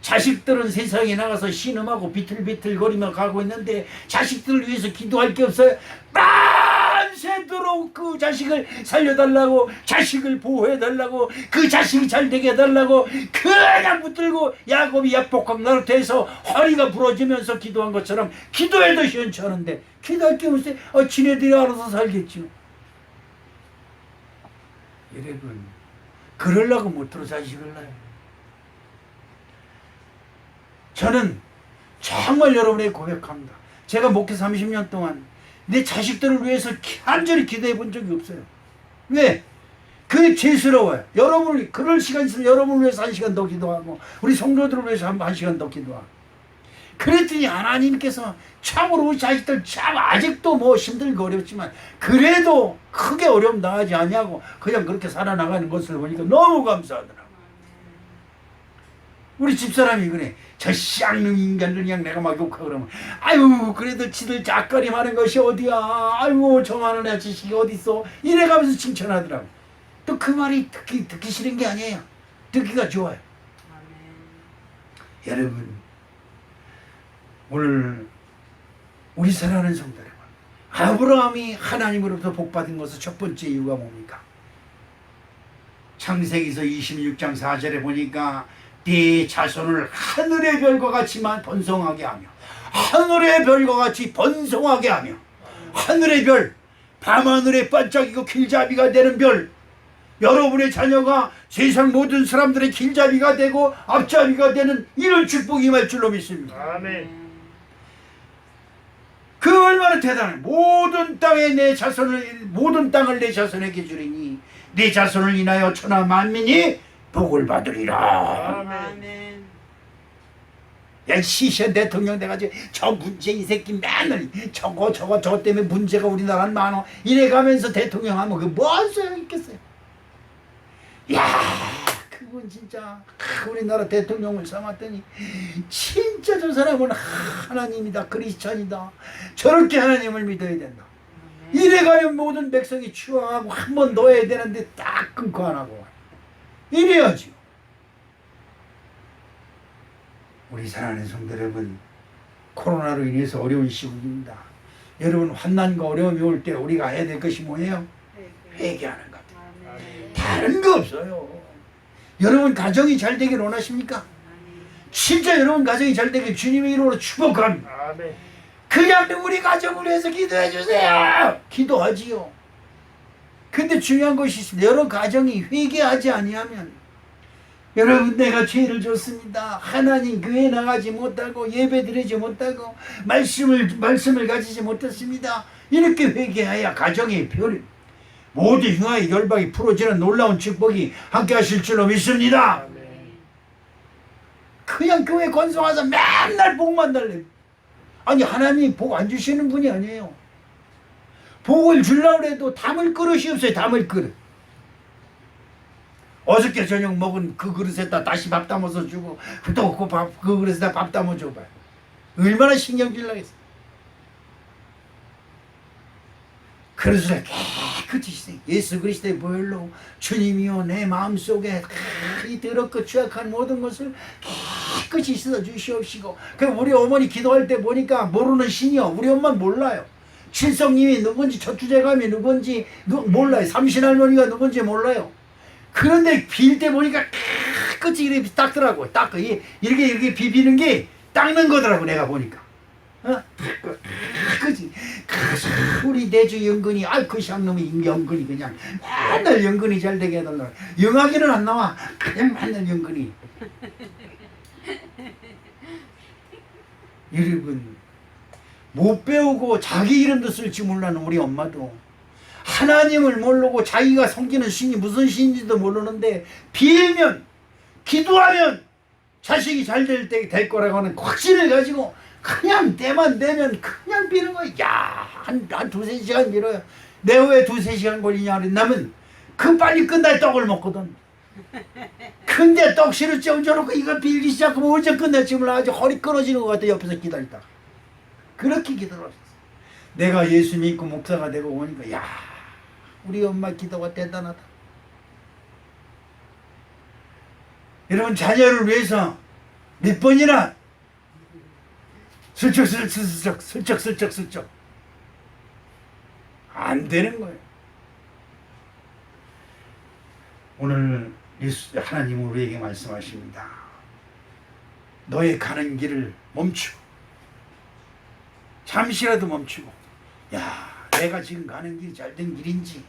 자식들은 세상에 나가서 신음하고 비틀비틀거리며 가고 있는데 자식들을 위해서 기도할 게 없어요. 밤새도록 그 자식을 살려달라고, 자식을 보호해달라고, 그 자식이 잘 되게 해달라고 그냥 붙들고 야곱이 약복강 나루터에서 허리가 부러지면서 기도한 것처럼 기도해도 시원찮은데 기도할 게 없어요. 지네들이 알아서 살겠죠. 여러분, 그러려고 못들어 자식을 낳아요. 저는 정말 여러분에게 고백합니다. 제가 목회 30년 동안 내 자식들을 위해서 간절히 기도해 본 적이 없어요. 왜? 그게 죄스러워요. 여러분을, 그럴 시간 있으면 여러분을 위해서 1시간 더 기도하고 우리 성도들을 위해서 한 1시간 더 기도하고. 그랬더니 하나님께서 참으로 우리 자식들 참 아직도 뭐 힘들고 어렵지만 그래도 크게 어려움 당하지 아니하고 그냥 그렇게 살아나가는 것을 보니까 너무 감사하더라고요. 우리 집사람이 그래. 저 쌍놈 인간들 그냥 내가 막 욕하고 그러면 아유 그래도 지들 짝거림하는 것이 어디야. 아유 저만한 아저씨가 어딨어. 이래가면서 칭찬하더라고. 또 그 말이 듣기 싫은 게 아니에요. 듣기가 좋아요. 여러분, 오늘 우리 사랑하는 성도 여러분, 아브라함이 하나님으로부터 복받은 것의 첫 번째 이유가 뭡니까? 창세기서 26장 4절에 보니까 네 자손을 하늘의 별과 같이만 번성하게 하며, 하늘의 별과 같이 번성하게 하며, 하늘의 별, 밤하늘에 반짝이고 길잡이가 되는 별, 여러분의 자녀가 세상 모든 사람들의 길잡이가 되고 앞잡이가 되는 이런 축복이 임할 줄로 믿습니다. 아멘. 그 얼마나 대단해. 모든 땅을 내 자손에게 주리니 내 자손을 인하여 천하 만민이 복을 받으리라. 아멘. 야, 시시한 대통령 돼가지고 저 문제 이 새끼 맨날 저거 때문에 문제가 우리나라는 많어 이래가면서 대통령 하면 그 뭔 소용 있겠어요. 야, 그분 진짜 우리나라 대통령을 삼았더니 진짜 저 사람은 하나님이다, 그리스찬이다. 저렇게 하나님을 믿어야 된다. 이래가면 모든 백성이 추앙하고 한 번 더 해야 되는데 딱 끊고 안 하고 이래야지. 우리 사랑하는 성도 여러분, 코로나로 인해서 어려운 시국입니다. 여러분, 환난과 어려움이 올 때 우리가 해야 될 것이 뭐예요? 회개하는 것. 다른 거 없어요. 여러분 가정이 잘 되길 원하십니까? 진짜 여러분 가정이 잘 되길 주님의 이름으로 축복합니다. 아멘. 그냥 우리 가정을 위해서 기도해 주세요. 기도하지요. 근데 중요한 것이 있습니다. 여러 가정이 회개하지 아니하면, 여러분 내가 죄를 졌습니다. 하나님 교회 나가지 못하고 예배 드리지 못하고 말씀을 가지지 못했습니다. 이렇게 회개해야 가정의 모두 흉하의 결박이 풀어지는 놀라운 축복이 함께 하실 줄로 믿습니다. 그냥 교회 건성와서 맨날 복만 달래. 아니 하나님이 복 안 주시는 분이 아니에요. 복을 주려고 해도 담을 그릇이 없어요. 담을 그릇. 어저께 저녁 먹은 그 그릇에다 다시 밥 담아서 주고 또 그 그릇에다 밥 담아 줘봐요. 얼마나 신경질 나겠어요. 그릇을 깨끗이 씻어요. 예수 그리스도의 보혈로 주님이여 내 마음속에 이 더럽고 취약한 모든 것을 깨끗이 씻어 주시옵시고. 그럼 우리 어머니 기도할 때 보니까 모르는 신이요. 우리 엄마는 몰라요. 칠성님이 누군지, 첫주제감이 누군지 몰라요. 삼신할머니가 누군지 몰라요. 그런데 빌 때 보니까 깨끗이 이렇게 닦더라고. 닦고 이렇게 비비는 게 닦는 거더라고. 내가 보니까. 그지? 우리 내주 영근이 그 쌍놈이 영근이 그냥 맨날 영근이 잘 되게 해달라. 영하기는 안 나와. 그냥 맨날 영근이. 여러분, 못 배우고 자기 이름도 쓸 줄 몰라는 우리 엄마도 하나님을 모르고 자기가 섬기는 신이 무슨 신인지도 모르는데 빌면, 기도하면 자식이 잘 될 거라고 하는 확신을 가지고 그냥 때만 되면 그냥 비는 거야. 야, 한 두세 시간 빌어요. 내 왜 두세 시간 걸리냐 그랬냐면 그 빨리 끝날 떡을 먹거든. 근데 떡실을 ጨ어놓고 이거 빌기 시작하면 언제 끝낼지 몰라. 아주 허리 끊어지는 것 같아. 옆에서 기다리다가. 그렇게 기도를 하셨어. 내가 예수 믿고 목사가 되고 오니까 야, 우리 엄마 기도가 대단하다. 여러분, 자녀를 위해서 몇 번이나 슬쩍 안 되는 거예요. 오늘 하나님은 우리에게 말씀하십니다. 너의 가는 길을 멈추고, 잠시라도 멈추고, 야, 내가 지금 가는 길이 잘된 길인지,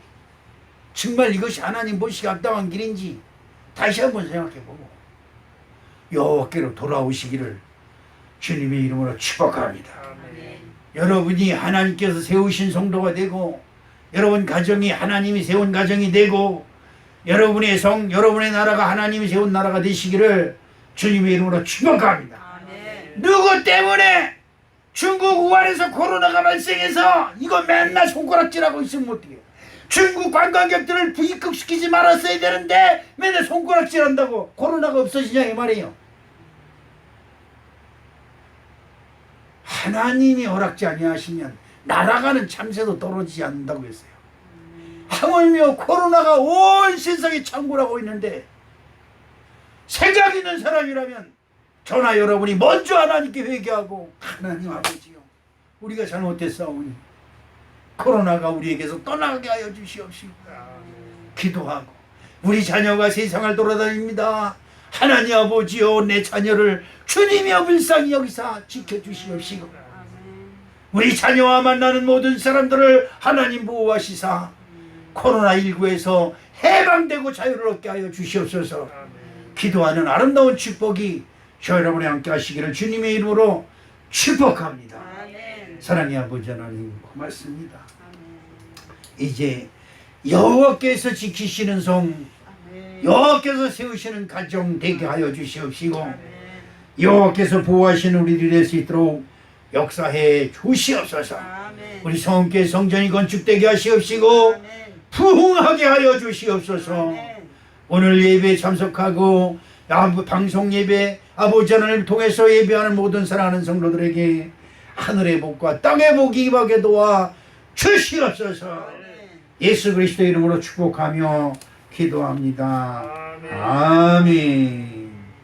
정말 이것이 하나님 보시기 합당한 길인지 다시 한번 생각해보고 여호와께로 돌아오시기를 주님의 이름으로 축복합니다. 여러분이 하나님께서 세우신 성도가 되고, 여러분 가정이 하나님이 세운 가정이 되고, 여러분의 여러분의 나라가 하나님이 세운 나라가 되시기를 주님의 이름으로 축복합니다. 누구 때문에 중국 우한에서 코로나가 발생해서 이거 맨날 손가락질하고 있으면 어떡해요? 중국 관광객들을 부입국시키지 말았어야 되는데 맨날 손가락질한다고 코로나가 없어지냐 이 말이에요. 하나님이 허락지 아니하시면 날아가는 참새도 떨어지지 않는다고 했어요. 하물며 코로나가 온 세상에 창궐하고 있는데 생각 있는 사람이라면 저나 여러분이 먼저 하나님께 회개하고, 하나님 아버지요, 우리가 잘못했사오니 코로나가 우리에게서 떠나게 하여 주시옵시고, 기도하고, 우리 자녀가 세상을 돌아다닙니다. 하나님 아버지요, 내 자녀를 주님이여 불쌍히 여기사 지켜주시옵시고, 우리 자녀와 만나는 모든 사람들을 하나님 보호하시사 코로나19에서 해방되고 자유를 얻게 하여 주시옵소서. 기도하는 아름다운 축복이 저 여러분의 함께 하시기를 주님의 이름으로 축복합니다. 사랑의 아버지 하나님 고맙습니다. 이제 여호와께서 지키시는 성, 여호와께서 세우시는 가정 되게 하여 주시옵시고, 여호와께서 보호하시는 우리들이 될 수 있도록 역사해 주시옵소서. 우리 성교회 성전이 건축되게 하시옵시고 부흥하게 하여 주시옵소서. 오늘 예배에 참석하고 방송 예배 아버지 하나님을 통해서 예배하는 모든 사랑하는 성도들에게 하늘의 복과 땅의 복이 임하게 도와 주시옵소서. 예수 그리스도의 이름으로 축복하며 기도합니다. 아멘.